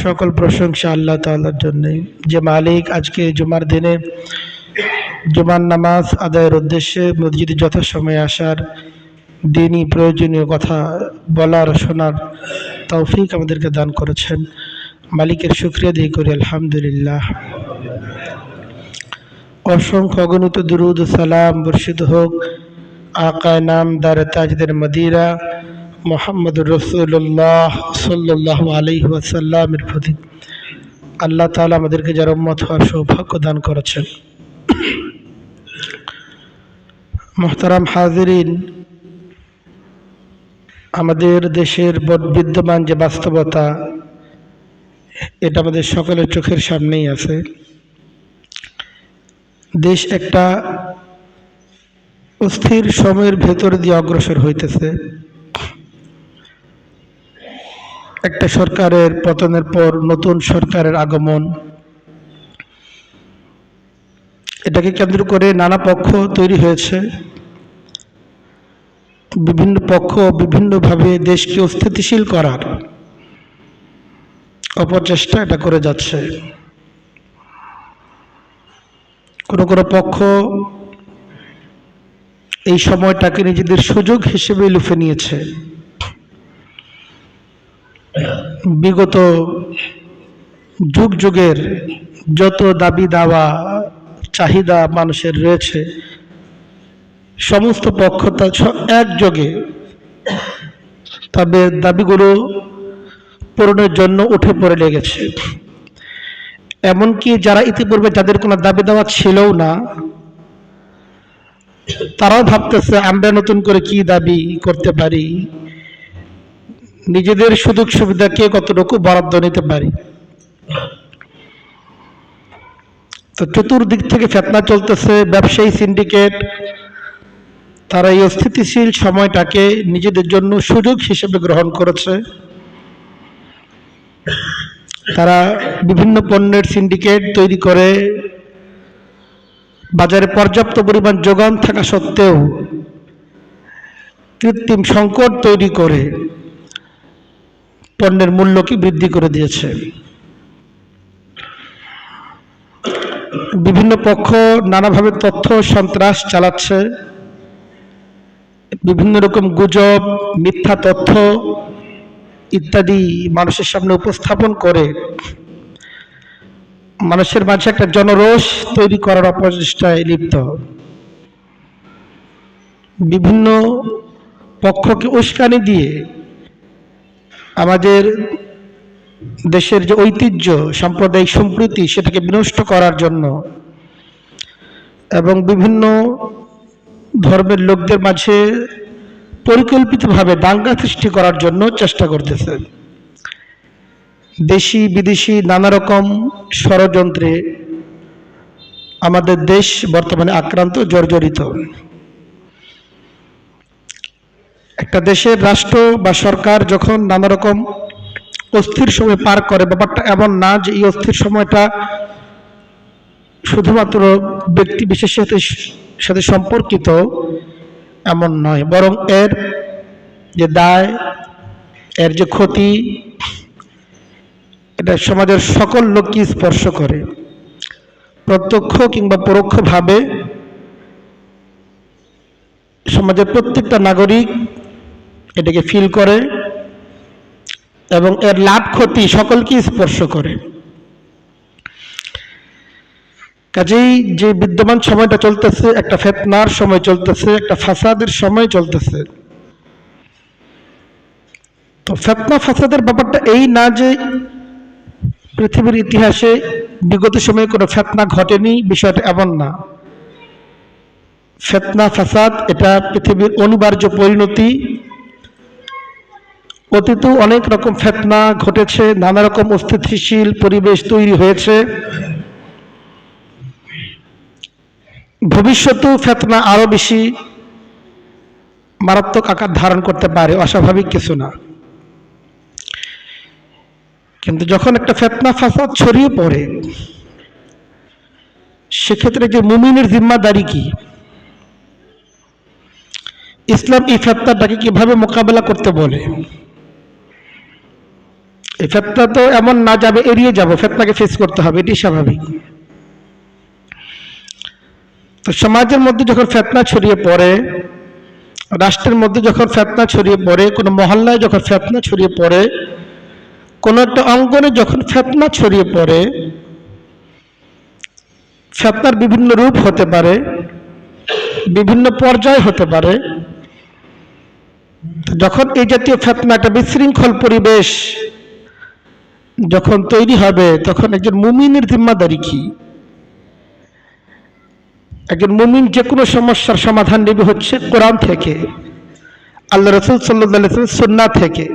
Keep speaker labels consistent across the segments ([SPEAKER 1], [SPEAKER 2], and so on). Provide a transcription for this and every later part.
[SPEAKER 1] সকল প্রশংসা আল্লাহ তাআলার জন্য, যে মালিক আজকে জুমার দিনে জুমার নামাজ আদায়ের উদ্দেশ্যে মসজিদে যথাসময়ে আসার, দিনই প্রয়োজনীয় কথা বলার শোনার তৌফিক আমাদেরকে দান করেছেন। মালিকের শুকরিয়া আদায় করি আলহামদুলিল্লাহ। অসংখ্য অগণিত দুরুদ ও সালাম বর্ষিত হোক আকায়ে নামদার তাজদের মদিনা মুহাম্মদুর রাসূলুল্লাহ সাল্লাল্লাহু আলাইহি ওয়াসাল্লামের প্রতি। আল্লাহ তাআলা আমাদেরকে যার উম্মত হওয়ার সৌভাগ্য দান করেছেন। মুহতারাম হাজিরিন, আমাদের দেশের বিদ্যমান যে বাস্তবতা, এটা আমাদের সকলের চোখের সামনেই আছে। দেশ একটা অস্থির সময়ের ভেতর দিয়ে অগ্রসর হইতেছে। একটা সরকারের পতনের পর নতুন সরকারের আগমন, এটাকে কেন্দ্র করে নানা পক্ষ তৈরি হয়েছে। বিভিন্ন পক্ষ বিভিন্নভাবে দেশকে অস্থিতিশীল করার অপচেষ্টা এটা করে যাচ্ছে। কোনো কোনো পক্ষ এই সময়টাকে নিজেদের সুযোগ হিসেবে লুফে নিয়েছে। বিগত যুগ যুগের যত দাবি দাওয়া চাহিদা মানুষের রয়েছে, সমস্ত পক্ষ তা একযোগে তবে দাবিগুলো পূরণের জন্য উঠে পড়ে লেগেছে। এমনকি যারা ইতিপূর্বে যাদের কোনো দাবি দাওয়া ছিলও না, তারাও ভাবতেছে আমরা নতুন করে কি দাবি করতে পারি, নিজেদের সুযোগ সুবিধাকে কতটুকু বরাদ্দ নিতে পারি। তো চতুর্দিক থেকে ফিতনা চলতেছে। ব্যবসায়ী সিন্ডিকেট তারা এই অস্থিতিশীল সময়টাকে নিজেদের জন্য সুযোগ হিসেবে গ্রহণ করেছে। তারা বিভিন্ন পণ্যের সিন্ডিকেট তৈরি করে বাজারে পর্যাপ্ত পরিমাণ যোগান থাকা সত্ত্বেও কৃত্রিম সংকট তৈরি করে পণ্যের মূল্যকে বৃদ্ধি করে দিয়েছে। বিভিন্ন পক্ষ নানাভাবে তথ্য সন্ত্রাস চালাচ্ছে, বিভিন্ন রকম গুজব, মিথ্যা তথ্য ইত্যাদি মানুষের সামনে উপস্থাপন করে মানুষের মাঝে একটা জনরোষ তৈরি করার অপচেষ্টায় লিপ্ত। বিভিন্ন পক্ষকে উস্কানি দিয়ে আমাদের দেশের যে ঐতিহ্য, সাম্প্রদায়িক সম্প্রীতি, সেটাকে বিনষ্ট করার জন্য এবং বিভিন্ন ধর্মের লোকদের মাঝে পরিকল্পিতভাবে দাঙ্গা সৃষ্টি করার জন্য চেষ্টা করতেছে। দেশি বিদেশি নানা রকম ষড়যন্ত্রে আমাদের দেশ বর্তমানে আক্রান্ত, জর্জরিত। একটা দেশের রাষ্ট্র বা সরকার যখন নানা রকম অস্থির সময় পার করে, ব্যাপারটা এমন না যে এই অস্থির সময়টা শুধুমাত্র ব্যক্তি বিশেষের সাথে সম্পর্কিত, এমন নয়, বরং এর যে দায়, এর যে ক্ষতি, এটা সমাজের সকল লোককে স্পর্শ করে। প্রত্যক্ষ কিংবা পরোক্ষভাবে সমাজের প্রত্যেকটা নাগরিক এটাকে ফিল করে এবং এর লাভ ক্ষতি সকলকে স্পর্শ করে। কাজেই যে বিদ্যমান সময়টা চলতেছে, একটা ফিতনার সময় চলতেছে, একটা ফাসাদের সময় চলতেছে। তো ফিতনা ফাসাদের ব্যাপারটা এই না যে পৃথিবীর ইতিহাসে বিগত সময়ে কোনো ফিতনা ঘটেনি, বিষয়টা এমন না। ফিতনা ফাসাদ এটা পৃথিবীর অনিবার্য পরিণতি। অতীতেও অনেক রকম ফিতনা ঘটেছে, নানা রকম অস্থিতিশীল পরিবেশ তৈরি হয়েছে। ভবিষ্যতেও ফিতনা আরো বেশি মারাত্মক আকার ধারণ করতে পারে, অস্বাভাবিক কিছু না। কিন্তু যখন একটা ফিতনা ফাসাদ ছড়িয়ে পড়ে, সেক্ষেত্রে যে মুমিনের জিম্মাদারি কি, ইসলাম এই ফিতনাটাকে কিভাবে মোকাবেলা করতে বলে, এই ফিতনা তো এমন না যাবে এড়িয়ে যাব, ফিতনাকে ফেস করতে হবে, এটি স্বাভাবিক। তো সমাজের মধ্যে যখন ফিতনা ছড়িয়ে পড়ে, রাষ্ট্রের মধ্যে যখন ফিতনা ছড়িয়ে পড়ে, কোনো মহল্লায় যখন ফিতনা ছড়িয়ে পড়ে, কোনো একটা অঙ্গনে যখন ফিতনা ছড়িয়ে পড়ে, ফিতনার বিভিন্ন রূপ হতে পারে, বিভিন্ন পর্যায় হতে পারে। যখন এই জাতীয় ফিতনা, একটা বিশৃঙ্খল পরিবেশ যখন তৈরি হবে, তখন একজন মুমিনের জিম্মাদারি কি? একজন মুমিন যে কোনো সমস্যার সমাধান নেবে হচ্ছে কোরআন থেকে, আল্লাহ রাসূল সাল্লাল্লাহু আলাইহি ওয়াসাল্লাম সুন্নাহ থেকে।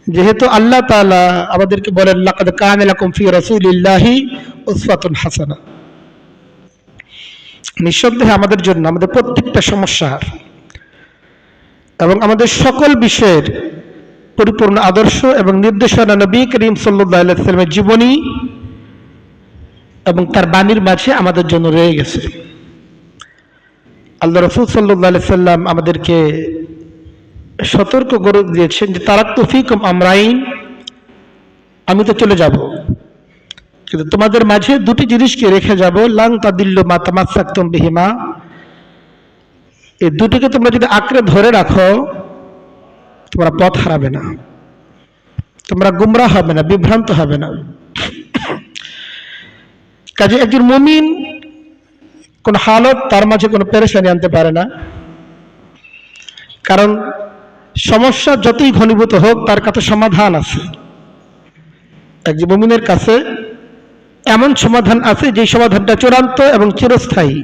[SPEAKER 1] যেহেতু আল্লাহ তাআলা আমাদেরকে বলেন, লাকাদ কানা লাকুম ফি রাসূলিল্লাহি উসওয়াতুন হাসানাহ, নিঃসন্দেহে আমাদের জন্য আমাদের প্রত্যেকটা সমস্যার এবং আমাদের সকল বিষয়ের পরিপূর্ণ আদর্শ এবং নির্দেশনা নবী করিম সাল্লাল্লাহু আলাইহি ওয়াসাল্লামের জীবনী এবং তার বাণীর মাঝে আমাদের জন্য রয়ে গেছে। আল্লাহ রাসূল সাল্লাল্লাহু আলাইহি ওয়াসাল্লাম আমাদেরকে সতর্ক করে দিয়েছেন যে তারাক্তু ফীকুম আমরাইন, আমি তো চলে যাব, কিন্তু তোমাদের মাঝে দুটি জিনিসকে রেখে যাব, লান তাদিল্লু মা তামাসসাকতুম বিহিমা, এই দুটিকে তোমরা যদি আঁকড়ে ধরে রাখো তোমরা পথ হারাবে না, তোমরা গুমরাহ হবে না, বিভ্রান্ত হবে না। কাজে একজন মুমিন কোন হালত তার মাঝে কোনো পেরেশানি আনতে পারে না, কারণ সমস্যা যতই ঘনীভূত হোক তার কাছে সমাধান আছে। একজন মুমিনের কাছে এমন সমাধান আছে যে সমাধানটা চূড়ান্ত এবং চিরস্থায়ী।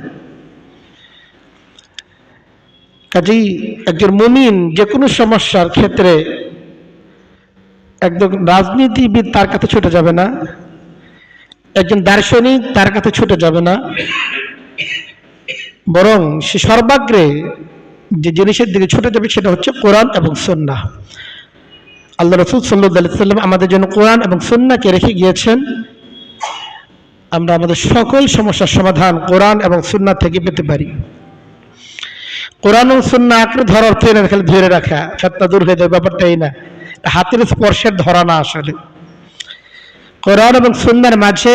[SPEAKER 1] কাজেই একজন মুমিন যে কোনো সমস্যার ক্ষেত্রে একদম রাজনীতিবিদ তার কাছে ছুটে যাবে না, একজন দার্শনিক তার কাছে ছুটে যাবে না, বরং সে সর্বাগ্রে যে জিনিসের দিকে ছুটে যাবে সেটা হচ্ছে কোরআন এবং সুন্নাহ। আল্লাহ রাসূল সাল্লাল্লাহু আলাইহি ওয়াসাল্লাম আমাদের জন্য কোরআন এবং সুন্নাহকে রেখে গিয়েছেন। আমরা আমাদের সকল সমস্যার সমাধান কোরআন এবং সুন্নাহ থেকে পেতে পারি। কোরআন ও সুন্নাহ আঁকড়ে ধরার অর্থ না খালি ধরে রাখা, ফিতনা দূর হয়ে যাবে ব্যাপারটাই না, হাতের স্পর্শের ধরা না। আসলে কোরআন এবং সুন্নাহর মাঝে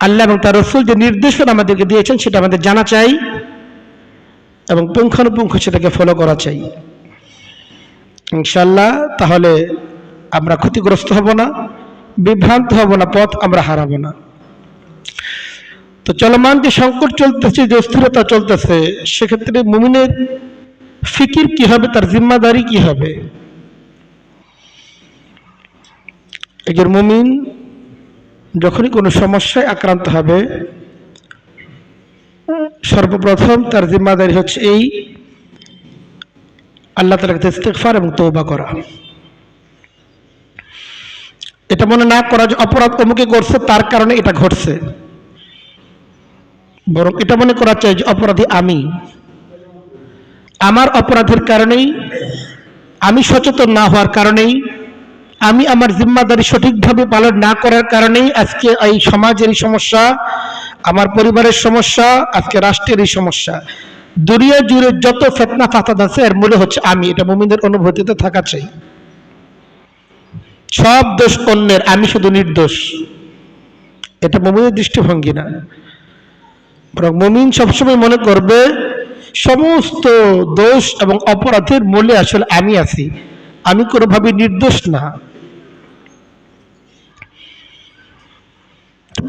[SPEAKER 1] আল্লাহ এবং তার রাসূল যে নির্দেশনা আমাদেরকে দিয়েছেন সেটা আমাদের জানা চাই এবং পুঙ্খানুপুঙ্খ সেটাকে ফলো করা চাই ইনশাআল্লাহ। তাহলে আমরা ক্ষতিগ্রস্ত হব না, বিভ্রান্ত হব না, পথ আমরা হারাবো না। তো চলমান যে সংকট চলতেছে, যে অস্থিরতা চলতেছে, সেক্ষেত্রে মুমিনের ফিকির কি হবে, তার জিম্মাদারি কি হবে? একজন মুমিন যখনই কোনো সমস্যায় আক্রান্ত হবে, সর্বপ্রথম তার জিম্মাদারি হচ্ছে এই আল্লাহ তাআলার কাছে ইস্তিগফার এবং তওবা করা। এটা মনে না করা যে অপরাধ অমুকে করছে তার কারণে এটা ঘটছে, বরং এটা মনে করা চাই যে অপরাধী আমি, আমার অপরাধের কারণেই, আমি সচেতন না হওয়ার কারণেই, আমি আমার জিম্মাদারি সঠিকভাবে পালন না করার কারণেই আজকে এই সমাজের এই সমস্যা, আমার পরিবারের সমস্যা, আজকে রাষ্ট্রের এই সমস্যা, দুনিয়া জুড়ে যত ফিতনা ফাসাদ আছে এর মূলে হচ্ছে আমি। এটা মুমিনদের অনুভূতিতে থাকা চাই। সব দোষ অন্যের, আমি শুধু নির্দোষ, এটা মুমিনের দৃষ্টিভঙ্গি না। বরং মুমিন সবসময় মনে করবে সমস্ত দোষ এবং অপরাধের মূলে আসলে আমি আছি, আমি কোনোভাবে নির্দোষ না।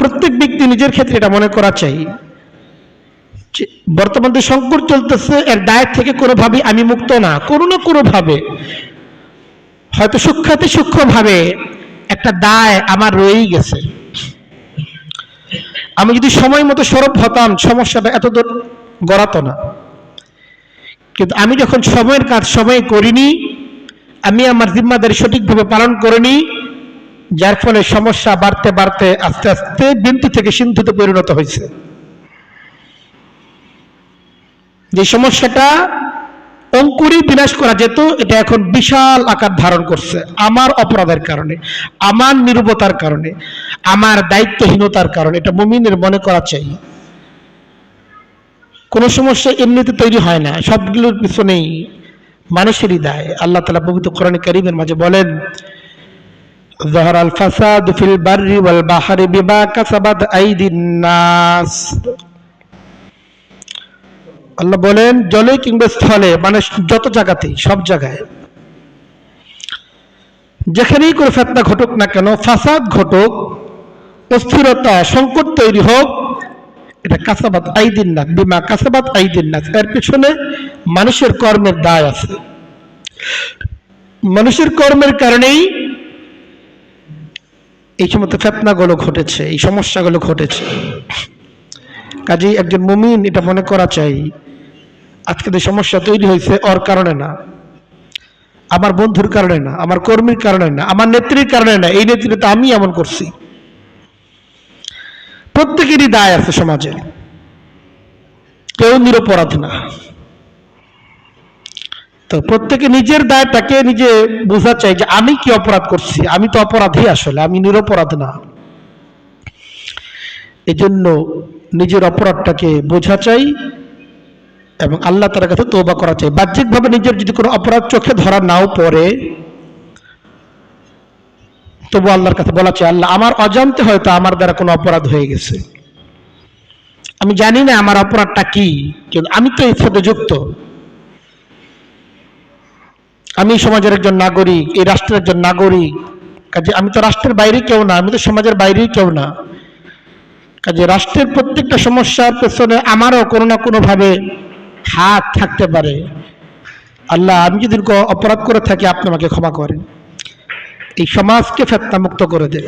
[SPEAKER 1] প্রত্যেক ব্যক্তি নিজের ক্ষেত্রে এটা মনে করা চাই যে বর্তমান যে সংকট চলতেছে এর দায় থেকে কোনোভাবে আমি মুক্ত না, কোনো না কোনোভাবে, হয়তো সূক্ষ্মাতি সূক্ষ্মভাবে একটা দায় আমার রয়েই গেছে। আমি যদি সময় মতো সরব হতাম সমস্যাটা এত দূর গড়াতো না, কিন্তু আমি যখন সময়ের কাজ সময়ে করিনি, আমি আমার জিম্মাদারি সঠিকভাবে পালন করিনি, যার ফলে সমস্যা বাড়তে বাড়তে আস্তে আস্তে বিন্দু থেকে সিন্ধুতে পরিণত হয়েছে। যে সমস্যাটা অঙ্কুরই বিনাশ করা যেত, এটা এখন বিশাল আকার ধারণ করছে আমার অপরাধের কারণে, আমার নির্ভরতার কারণে, আমার দায়িত্বহীনতার কারণে। এটা মুমিনের মনে করা চাই। কোনো সমস্যা এমনিতে তৈরি হয় না, সবগুলোর পিছনেই মানুষেরই দায়। আল্লাহ তাআলা পবিত্র কোরআনে কারীমের মাঝে বলেন, যাহারাল ফাসাদু ফিল বাররি ওয়াল বাহরি বিমা কাসাবাত আইদিন নাস। আল্লাহ বলেন জলে কিংবা স্থলে, মানে যত জায়গাতেই, সব জায়গায় যেখানেই কোনো ফিতনা ঘটুক না কেন, ফাসাদ ঘটুক, অস্থিরতা, সংকট তৈরি হোক, এটা কাসাবাত আইদিন নাস, বিমা কাসাবাত আইদিন নাস, এর পেছনে মানুষের কর্মের দায় আছে। মানুষের কর্মের কারণেই এই সমস্ত ফিতনাগুলো ঘটেছে, এই সমস্যাগুলো ঘটেছে। কাজেই একজন মুমিন এটা মনে করা চাই, আজকে যে সমস্যা তৈরি হয়েছে ওর কারণে না, আমার বন্ধুর কারণে না, আমার কর্মীর কারণে না, আমার নেত্রীর কারণে না, এই নেতৃত্ব আমি এমন করছি। প্রত্যেকেরই দায় আছে সমাজে, কেউ নিরপরাধ না। তো প্রত্যেকে নিজের দায়টাকে নিজে বোঝা চাই যে আমি কি অপরাধ করছি, আমি তো অপরাধী, আসলে আমি নিরপরাধ না। এই জন্য নিজের অপরাধটাকে বোঝা চাই এবং আল্লাহ তাআলার কাছে তওবা করা চাই। বাহ্যিকভাবে নিজের যদি কোনো অপরাধ চোখে ধরা নাও পড়ে, তবু আল্লাহর কাছে বলা চাই, আল্লাহ আমার অজান্তে হয়তো আমার দ্বারা কোনো অপরাধ হয়ে গেছে, আমি জানি না আমার অপরাধটা কি, কিন্তু আমি তো এর সাথে যুক্ত, আমি সমাজের একজন নাগরিক, এই রাষ্ট্রের একজন নাগরিক। কাজে আমি তো রাষ্ট্রের বাইরে কেউ না, আমি তো সমাজের বাইরেই কেউ না। কাজে রাষ্ট্রের প্রত্যেকটা সমস্যার পেছনে আমারও কোনো না কোনো ভাবে হাত থাকতে পারে। আল্লাহ আমি যদি অপরাধ করে থাকি আপনি আমাকে ক্ষমা করেন, এই সমাজকে ফিতনা মুক্ত করে দেন।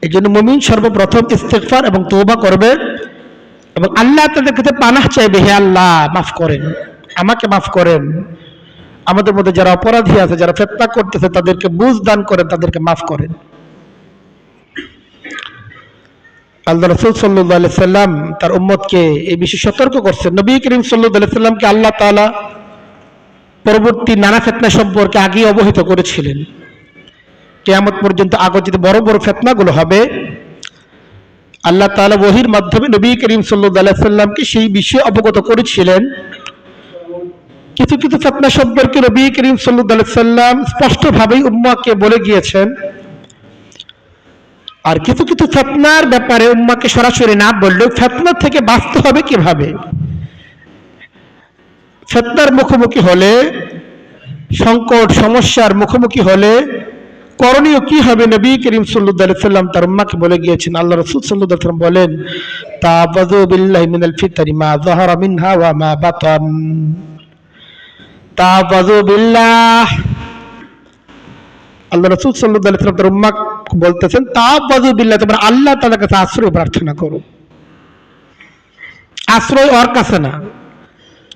[SPEAKER 1] এই জন্য মুমিন সর্বপ্রথম ইস্তেগফার এবং তওবা করবে এবং আল্লাহ তাদের কাছে পানাহ চাইবে, হে আল্লাহ মাফ করেন, আমাকে মাফ করেন, আমাদের মধ্যে যারা অপরাধী আছে, যারা ফিতনা করতেছে তাদেরকে বুঝ দান করেন, তাদেরকে মাফ করেন। আল্লাহ রাসূল সাল্লাল্লাহু আলাইহি সাল্লাম তার উম্মতকে এই বিষয়ে সতর্ক করছেন। নবী করিম সাল্লাল্লাহু আলাইহি সাল্লামকে আল্লাহ তাআলা পরবর্তী নানা ফিতনা সম্পর্কে আগেই অবহিত করেছিলেন। কিয়ামত পর্যন্ত আগত বড় বড় ফিতনাগুলো হবে, আল্লাহ তাআলা ওহীর মাধ্যমে নবী করিম সাল্লাল্লাহু আলাইহি সাল্লামকে সেই বিষয়ে অবগত করেছিলেন। কিছু কিছু ফিতনা সম্পর্কে নবী করিম সাল্লাল্লাহু আলাইহি সাল্লাম স্পষ্টভাবেই উম্মাহকে বলে গিয়েছেন, আর কিছু কিছু ফিতনার ব্যাপারে উম্মাহকে সরাসরি না বললেও ফিতনা থেকে বাঁচতে হবে কিভাবে, ফিতনার মুখোমুখি হলে, সংকট সমস্যার মুখোমুখি হলে করণীয় কি হবে, নবী করিম সাল্লাল্লাহু আলাইহি সাল্লাম তার উম্মাহকে বলে গিয়েছেন। আল্লাহ রাসূল সাল্লাল্লাহু আলাইহি সাল্লাম বলেন, তাআওয়াযু বিল্লাহি মিনাল ফিতানি মা যাহারা মিনহা ওয়া মা বাতান। তাআওয়াযু বিল্লাহ, আল্লাহ রাসূল সাল্লাল্লাহু আলাইহি সাল্লাম তার উম্মাহকে বলতেছেন, তাআওয়াযু বিল্লাহ, তোমরা আল্লাহ তাআলার কাছে আশ্রয় প্রার্থনা করো। আশ্রয় ওর কাছে না,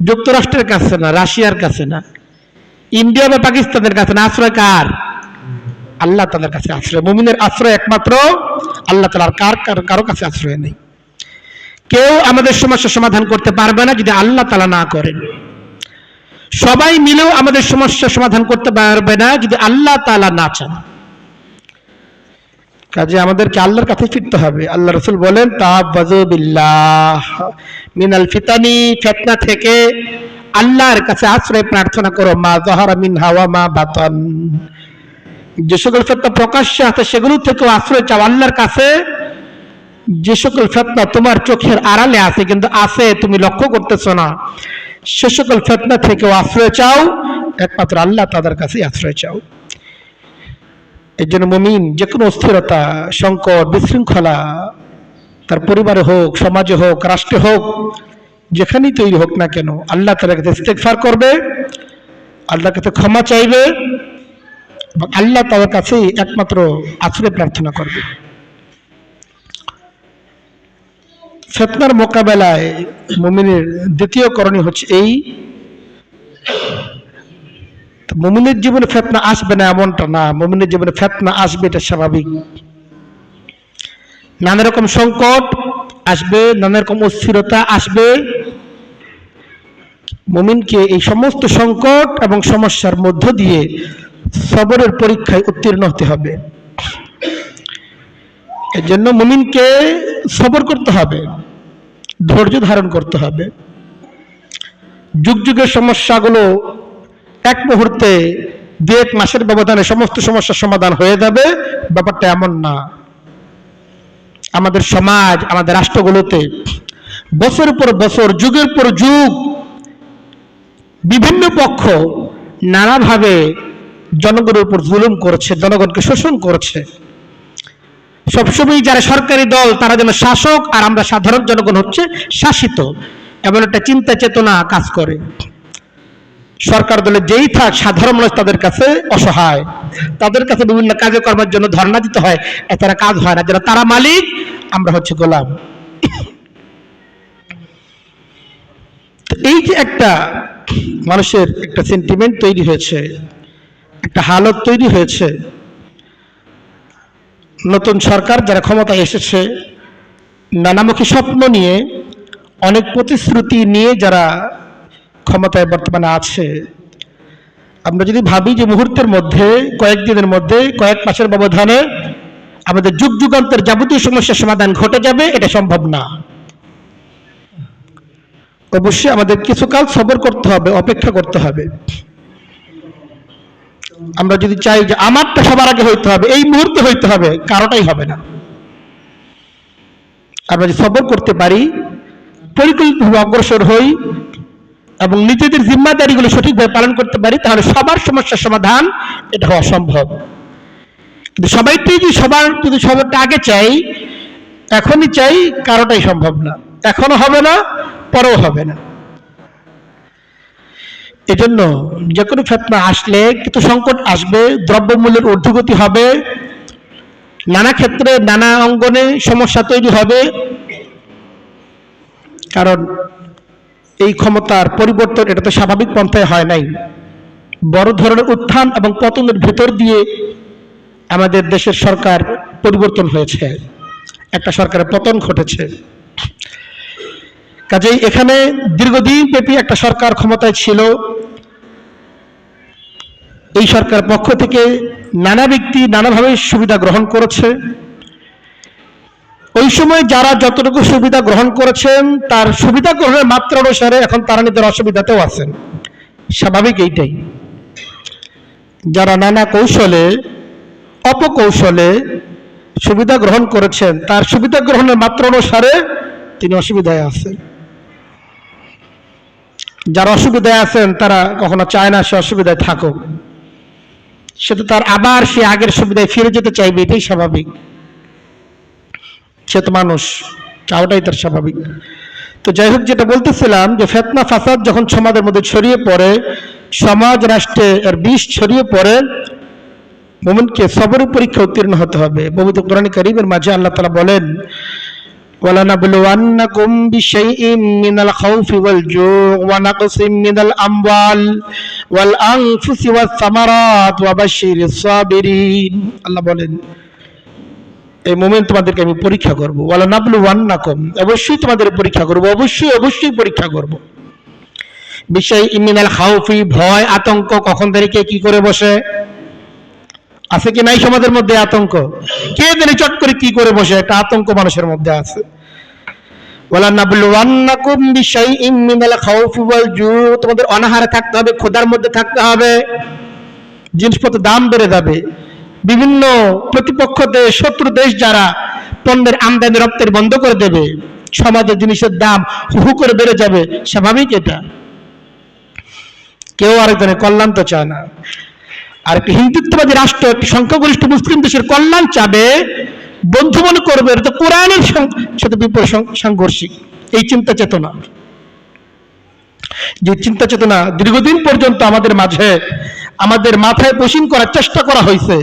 [SPEAKER 1] যুক্তরাষ্ট্রের কাছে না, রাশিয়ার কাছে না, ইন্ডিয়া বা পাকিস্তানের কাছে না, আশ্রয় কার? আল্লাহ তাআলার কাছে আশ্রয়। মুমিনের আশ্রয় একমাত্র আল্লাহ তাআলা, কারো কাছে আশ্রয় নেই। কেউ আমাদের সমস্যা সমাধান করতে পারবে না যদি আল্লাহ তাআলা না করেন। সবাই মিলেও আমাদের সমস্যা সমাধান করতে পারবে না যদি আল্লাহ তাআলা না চান। কাজে আমাদেরকে আল্লাহর কাছে ফিরতে হবে। আল্লাহ রাসূল বলেন, তাআওয়াযু বিল্লাহ মিনাল ফিতানি, ফিতনা থেকে আল্লাহর কাছে আশ্রয় প্রার্থনা করো, মা যাহারা মিনহা ওয়া মা বাতান, যে সকল ফিতনা প্রকাশ্যে আছে সেগুলো থেকেও আশ্রয় চাও আল্লাহর কাছে। যে সকল ফিতনা তোমার চোখের আড়ালে আছে কিন্তু আছে তুমি লক্ষ্য করতেছ না, সে সকল ফিতনা থেকেও আশ্রয় চাও, একমাত্র আল্লাহ তাআলার কাছে আশ্রয় চাও। এই জন্য মুমিন যে কোনো অস্থিরতা, সংকট, বিশৃঙ্খলা তার পরিবারে হোক, সমাজে হোক, রাষ্ট্রে হোক, যেখানেই তৈরি হোক না কেন, আল্লাহ তাআলার কাছে ইস্তেগফার করবে, আল্লাহর কাছে ক্ষমা চাইবে এবং আল্লাহ তাআলার কাছেই একমাত্র আশ্রয় প্রার্থনা করবে। ফিতনার মোকাবেলায় মুমিনের দ্বিতীয় করণীয় হচ্ছে এই, মুমিনের জীবনে ফিতনা আসবে না এমনটা না, মুমিনের জীবনে ফিতনা আসবে, এটা স্বাভাবিক। নানা রকম সংকট আসবে, নানা রকম অস্থিরতা আসবে। মুমিনকে এই সমস্ত সংকট এবং সমস্যার মধ্য দিয়ে সবরের পরীক্ষায় উত্তীর্ণ হতে হবে। এর জন্য মুমিনকে সবর করতে হবে, ধৈর্য ধারণ করতে হবে। যুগ যুগের সমস্যাগুলো এক মুহূর্তে এক মাসের ব্যবধানে সমস্ত সমস্যার সমাধান হয়ে যাবে, ব্যাপারটা এমন না। আমাদের সমাজ, আমাদের রাষ্ট্রগুলোতে বছরের পর বছর, যুগের পর যুগ বিভিন্ন পক্ষ নানাভাবে জনগণের উপর জুলুম করছে, জনগণকে শোষণ করছে। সবসময় যারা সরকারি দল তারা যেন শাসক, আর আমরা সাধারণ জনগণ হচ্ছে শাসিত, এমন একটা চিন্তা চেতনা কাজ করে। সরকার দলে যেই থাক, সাধারণ মানুষ তাদের কাছে অসহায়, তাদের কাছে বিভিন্ন কাজকর্মের জন্য ধর্ণা দিতে হয়, এছাড়া কাজ হয় না। যেন তারা মালিক, আমরা হচ্ছে গোলাম। এই যে একটা মানুষের একটা সেন্টিমেন্ট তৈরি হয়েছে, একটা হালত তৈরি হয়েছে, নতুন সরকার যারা ক্ষমতায় এসেছে নানামুখী স্বপ্ন নিয়ে, অনেক প্রতিশ্রুতি নিয়ে যারা ক্ষমতায় বর্তমানে আছে, আমরা যদি ভাবি যে মুহূর্তের মধ্যে, কয়েকদিনের মধ্যে, কয়েক মাসের ব্যবধানে আমাদের যুগ যুগান্তের যাবতীয় সমস্যার সমাধান ঘটে যাবে, এটা সম্ভব না। অবশ্যই আমাদের কিছুকাল সবর করতে হবে, অপেক্ষা করতে হবে। আমরা যদি চাই যে আমারটা সবার আগে হইতে হবে, এই মুহূর্তে হইতে হবে, কারোটাই হবে না। আমরা যদি সবর করতে পারি, পরিকল্পিতভাবে অগ্রসর হই এবং নিজেদের জিম্মাদারিগুলো সঠিকভাবে পালন করতে পারি, তাহলে সবার সমস্যার সমাধান এটা হওয়া সম্ভব। কিন্তু যদি সবারটা আগে চাই, এখনই চাই, কারোটাই সম্ভব না, এখনো হবে না, পরেও হবে না। এজন্য যে কোনো ফিতনা আসলে কিছু সংকট আসবে, দ্রব্যমূল্যের ঊর্ধ্বগতি হবে, নানা ক্ষেত্রে নানা অঙ্গনে সমস্যা তৈরি হবে। কারণ এই ক্ষমতার পরিবর্তন এটা তো স্বাভাবিক পন্থায় হয় নাই, বড় ধরনের উত্থান এবং পতনের ভেতর দিয়ে আমাদের দেশের সরকার পরিবর্তন হয়েছে, একটা সরকারের পতন ঘটেছে। কাজেই এখানে দীর্ঘদিন ব্যাপী একটা সরকার ক্ষমতায় ছিল, এই সরকার পক্ষ থেকে নানা ব্যক্তি নানাভাবে সুবিধা গ্রহণ করেছে। ওই সময় যারা যতটুকু সুবিধা গ্রহণ করেছেন, তার সুবিধা গ্রহণের মাত্রা অনুসারে এখন তারা নিজের অসুবিধাতেও আছেন, স্বাভাবিক এইটাই। যারা নানা কৌশলে, অপকৌশলে সুবিধা গ্রহণ করেছেন, তার সুবিধা গ্রহণের মাত্রা অনুসারে তিনি অসুবিধায় আছেন। যারা অসুবিধায় আছেন তারা কখনো চায় না সে অসুবিধায় থাকুক, সে তো তার আবার সে আগের সুবিধায় ফিরে যেতে চাইবে, এটাই স্বাভাবিক। সে তো মানুষ, চাওয়াটাই তার স্বাভাবিক। তো যাই হোক, যেটা বলতেছিলাম যে ফিতনা ফাসাদ যখন সমাজের মধ্যে ছড়িয়ে পড়ে, সমাজ রাষ্ট্রে এর বিষ ছড়িয়ে পড়ে, মুমিনকে সবরের পরীক্ষা উত্তীর্ণ হতে হবে। পবিত্র কোরআন কারীমের মাঝে আল্লাহ তাআলা বলেন, وَلَنَبْلُوَنَّكُمْ بِشَيْءٍ مِّنَ الْخَوْفِ وَالْجُوعِ وَنَقْصٍ مِّنَ الْأَمْوَالِ وَالْأَنفُسِ وَالثَّمَرَاتِ وَبَشِّرِ الصَّابِرِينَ। আল্লাহ বলেন, এই মুমিন তোমাদেরকে আমি পরীক্ষা করব। ওয়ালানাবলুওয়ান্নাকুম, অবশ্যই তোমাদের পরীক্ষা করব, অবশ্যই পরীক্ষা করব। বিশাইইম মিনাল খাউফি, ভয় আতঙ্ক কখন থেকে কে কি করে বসে, আছে কি নাই সমাজের মধ্যে আতঙ্ক? কে জানি চট করে কি করে বসে, একটা আতঙ্ক মানুষের মধ্যে আছে। ওয়ালানাবলুওয়ান্নাকুম বিশাইইম মিনাল খাউফি ওয়াল জু, তোমাদের অনাহারে থাকতে হবে, ক্ষুধার মধ্যে থাকতে হবে, জিনিসপত্রের দাম বেড়ে যাবে। বিভিন্ন প্রতিপক্ষ দেশ, শত্রু দেশ যারা পণ্যের আমদানি রপ্তানি বন্ধ করে দেবে, সমাজের জিনিসের দাম হু করে বেড়ে যাবে, স্বাভাবিক এটা। কেউ আরেকজনের কল্যাণ তো চায় না। আর একটি হিন্দুত্ববাদী রাষ্ট্র, একটি সংখ্যাগরিষ্ঠ মুসলিম দেশের কল্যাণ চাবে, বন্ধু মনে করবে, এটা তো কোরআনের সাথে বিপরীত সাংঘর্ষিক। এই চিন্তা চেতনা, যে চিন্তা চেতনা দীর্ঘদিন পর্যন্ত আমাদের মাঝে, আমাদের মাথায় পোষণ করার চেষ্টা করা হয়েছে,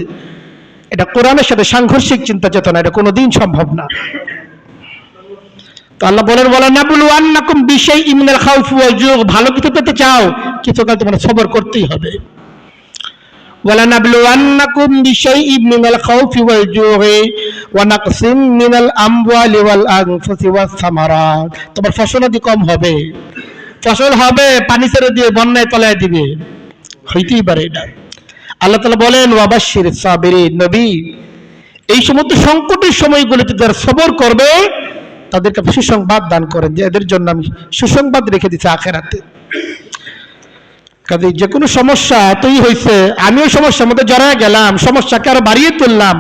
[SPEAKER 1] এটা কোরআনের সাথে সাংঘর্ষিক চিন্তা চেতনা, এটা কোনোদিন সম্ভব না। তো আল্লাহ বলেন, ওয়ালানাবলুওয়ান্নাকুম বিশাইইম মিনাল খাউফি ওয়াল জু, ভালো কিছু পেতে চাও, কিছুকাল তোমাদের সবর করতেই হবে। ওয়ালানাবলুওয়ান্নাকুম বিশাইইম মিনাল খাউফি ওয়াল জু ওয়া নাকসিম মিনাল আমওয়ালি ওয়াল আনফুসি ওয়াস সামারাত, তোমার ফসলাদি কম হবে, ফসল হবে পানি ছেড়ে দিয়ে বন্যায় তলায় দিবে, হইতেই পারে এটা। আল্লাহ তাআলা বলেন, ওয়াবাশশিরিস সাবিরিন, নবী এই সমস্ত সংকটের সময়গুলোতে যারা সবর করবে তাদেরকে সুসংবাদ দান করেন, যে এদের জন্য আমি সুসংবাদ রেখে দিচ্ছি আখিরাতে। কাজে যে কোনো সমস্যা এতই হয়েছে, আমিও সমস্যার মধ্যে জড়ায় গেলাম, সমস্যাকে আরো বাড়িয়ে তুললাম,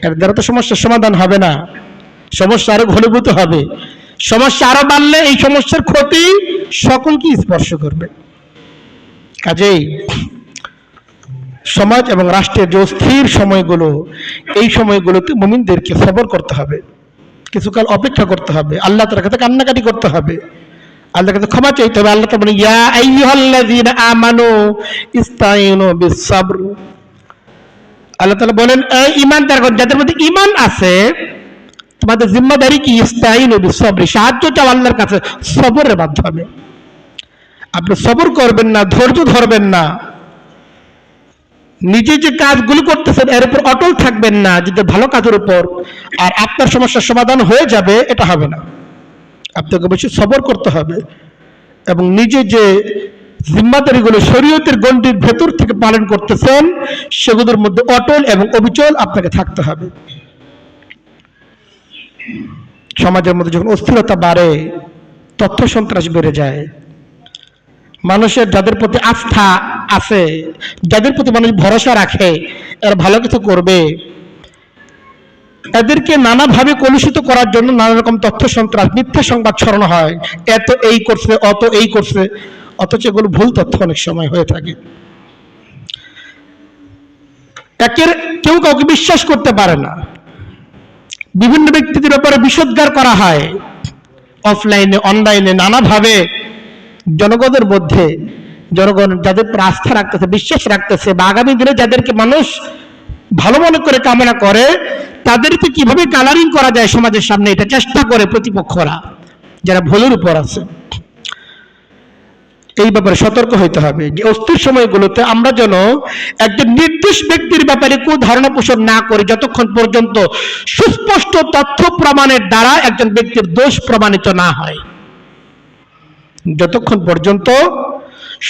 [SPEAKER 1] এর দ্বারা তো সমস্যার সমাধান হবে না, সমস্যা আরো ঘনীভূত হবে। সমস্যা আরো বাড়লে এই সমস্যার ক্ষতি সকলকে স্পর্শ করবে। কাজেই সমাজ এবং রাষ্ট্রের যে অস্থির সময়গুলো, এই সময়গুলোতে মুমিনদেরকে সবর করতে হবে, কিছুকাল অপেক্ষা করতে হবে, আল্লাহ তাআলার কাছে কান্নাকাটি করতে হবে, আল্লাহর কাছে ক্ষমা চাইতে হবে। আল্লাহ তাআলা বলেন, ইয়া আইয়ুহাল্লাযীনা আমানু ইসতাঈনু বিস-সাবর। আল্লাহ তাআলা বলেন, এই ঈমানদারগণ, যাদের মধ্যে ঈমান আছে, তোমাদের জিম্মাদারি কি? ইসতাঈনু বিস-সাবর, সাহায্য চাও আল্লাহর কাছে সবরের মাধ্যমে। আপনি সবর করবেন না, ধৈর্য ধরবেন না, নিজে যে কাজগুলো করতেছেন এর উপর অটল থাকবেন না, যদি ভালো কাজের উপর, আর আপনার সমস্যার সমাধান হয়ে যাবে, এটা হবে না। আপনাকে বেশি সবর করতে হবে এবং নিজে যে জিম্মাদারিগুলো শরীয়তের গণ্ডির ভেতর থেকে পালন করতেছেন সেগুলোর মধ্যে অটল এবং অবিচল আপনাকে থাকতে হবে। সমাজের মধ্যে যখন অস্থিরতা বাড়ে, তথ্য সন্ত্রাস বেড়ে যায়, মানুষের যাদের প্রতি আস্থা আছে, যাদের প্রতি মানুষ ভরসা রাখে এরা ভালো কিছু করবে, এদেরকে নানাভাবে কলুষিত করার জন্য নানা রকম তথ্য সন্ত্রাস, মিথ্যা সংবাদ ছড়ানো হয়, এত এই করছে, অত এই করছে, অথচ এগুলো ভুল তথ্য অনেক সময় হয়ে থাকে। কেউ কাউকে বিশ্বাস করতে পারে না, বিভিন্ন ব্যক্তিদের ব্যাপারে বিষোদ্গার করা হয়, অফলাইনে অনলাইনে নানাভাবে জনগণের মধ্যে, জনগণ যাদের আস্থা রাখতেছে, বিশ্বাস রাখতেছে, বা আগামী দিনে যাদেরকে মানুষ ভালো মনে করে কামনা করে, তাদেরকে কিভাবে কালারিং করা যায় সমাজের সামনে, এটা চেষ্টা করে প্রতিপক্ষরা যারা ভুলের উপর আছে। এই ব্যাপারে সতর্ক হইতে হবে যে অস্থির সময়গুলোতে আমরা যেন একজন নির্দিষ্ট ব্যক্তির ব্যাপারে কোন ধারণা পোষণ না করি যতক্ষণ পর্যন্ত সুস্পষ্ট তথ্য প্রমাণের দ্বারা একজন ব্যক্তির দোষ প্রমাণিত না হয়। যতক্ষণ পর্যন্ত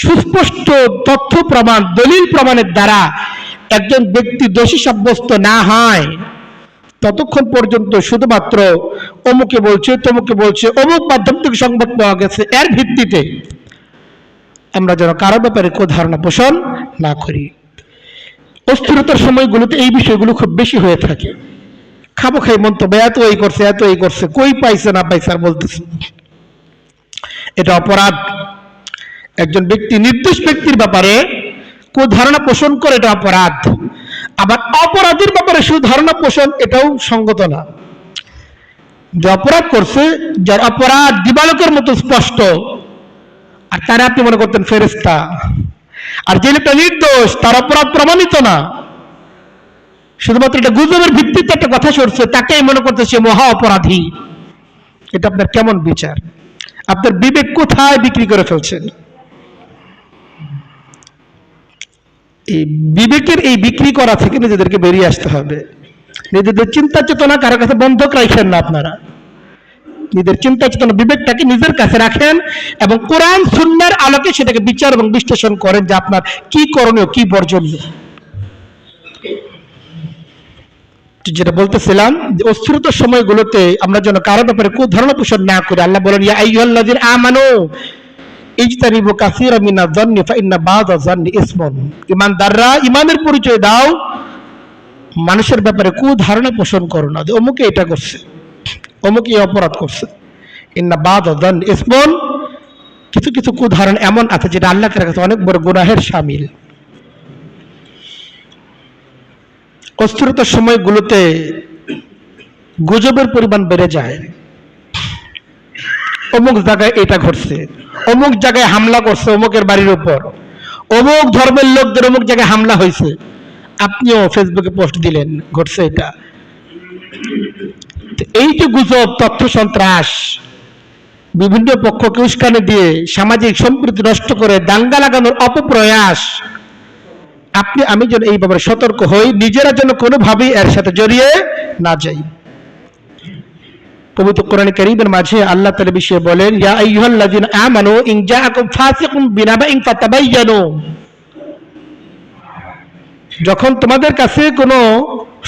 [SPEAKER 1] সুস্পষ্ট তথ্য প্রমাণ, দলিল প্রমাণের দ্বারা একজন ব্যক্তি দোষী সাব্যস্ত না হয়, ততক্ষণ পর্যন্ত শুধুমাত্র অমুকে বলছে, তমুকে বলছে, অমুক মাধ্যম থেকে সংবাদ পাওয়া গেছে, এর ভিত্তিতে আমরা যেন কারো ব্যাপারে কোন ধারণা পোষণ না করি। অস্থিরতার সময়গুলোতে এই বিষয়গুলো খুব বেশি হয়ে থাকে। খাবো খাই মন্তব্য, এত এই করছে, এত এই করছে, কই পাইছে না পাইছে আর বলতেছে, এটা অপরাধ। একজন ব্যক্তি নির্দিষ্ট ব্যক্তির ব্যাপারে কোন ধারণা পোষণ করে, এটা অপরাধ। আবার অপরাধীর ব্যাপারে শুধু ধারণা পোষণ, এটাও সঙ্গত না। যে অপরাধ করছে, যার অপরাধ দিবালোকের মতো স্পষ্ট, আর তারা আপনি মনে করতেন ফেরেশতা, আর যে লোকটা নির্দোষ, তার অপরাধ প্রমাণিত না, শুধুমাত্র এটা গুজবের ভিত্তিতে একটা কথা সরছে, তাকেই মনে করতে সে মহা অপরাধী। এটা আপনার কেমন বিচার? আপনার বিবেক কোথায় বিক্রি করে ফেলছেন? এই বিবেকের এই বিক্রি করা থেকে নিজেদেরকে বেরিয়ে আসতে হবে। নিজেদের চিন্তা চেতনা কারো কাছে বন্ধক রাখেন না, আপনারা নিজেদের চিন্তা চেতনা বিবেকটাকে নিজের কাছে রাখেন এবং কোরআন সুন্নাহর আলোকে সেটাকে বিচার এবং বিশ্লেষণ করেন যে আপনার কি করণীয়, কি বর্জনীয়। যেটা বলতেছিলাম যে অস্থিরতার সময়গুলোতে আমরা যেন কারো ব্যাপারে কোন ধারণা পোষণ না করি। আল্লাহ বলেন, ইয়া আইয়ুহাল্লাযীনা আমানু ইজতানিবু কাসীরাম মিনায-যন্নি ফাইন্না বা'দা-যন্নি ইসমুন। ঈমানদাররা ঈমানের পরিচয় দাও, মানুষের ব্যাপারে কোন ধারণা পোষণ করো না যে অমুকে এটা করছে, অমুকে এই অপরাধ করছে। ইন্না বা'দা-যন্নি ইসমুন, কিছু কিছু কুধারণা এমন আছে যেটা আল্লাহ তাআলার কাছে অনেক বড় গুনাহের শামিল। অস্থিরতার সময়গুলোতে গুজবের পরিমাণ বেড়ে যায়। অমুক জায়গায় এটা ঘটছে, অমুক জায়গায় হামলা করছে অমুকের বাড়ির উপর, অমুক ধর্মের লোকদের অমুক জায়গায় হামলা হয়েছে, আপনিও ফেসবুকে পোস্ট দিলেন ঘটছে এটা। এই যে গুজব, তথ্য সন্ত্রাস, বিভিন্ন পক্ষকে উস্কানি দিয়ে সামাজিক সম্প্রীতি নষ্ট করে দাঙ্গা লাগানোর অপপ্রয়াস, আপনি আমি যেন এই ব্যাপারে সতর্ক হই, নিজেরা যেন কোনোভাবেই এর সাথে জড়িয়ে না যাই। পবিত্র কোরআন কারীমের মাঝে আল্লাহ তাআলা বিষয়ে বলেন, ইয়া আইয়ুহাল্লাযীনা আমানু ইন জাআকুম ফাসিকুন বিনাবাইন ফাতাবায়ানু। যখন তোমাদের কাছে কোনো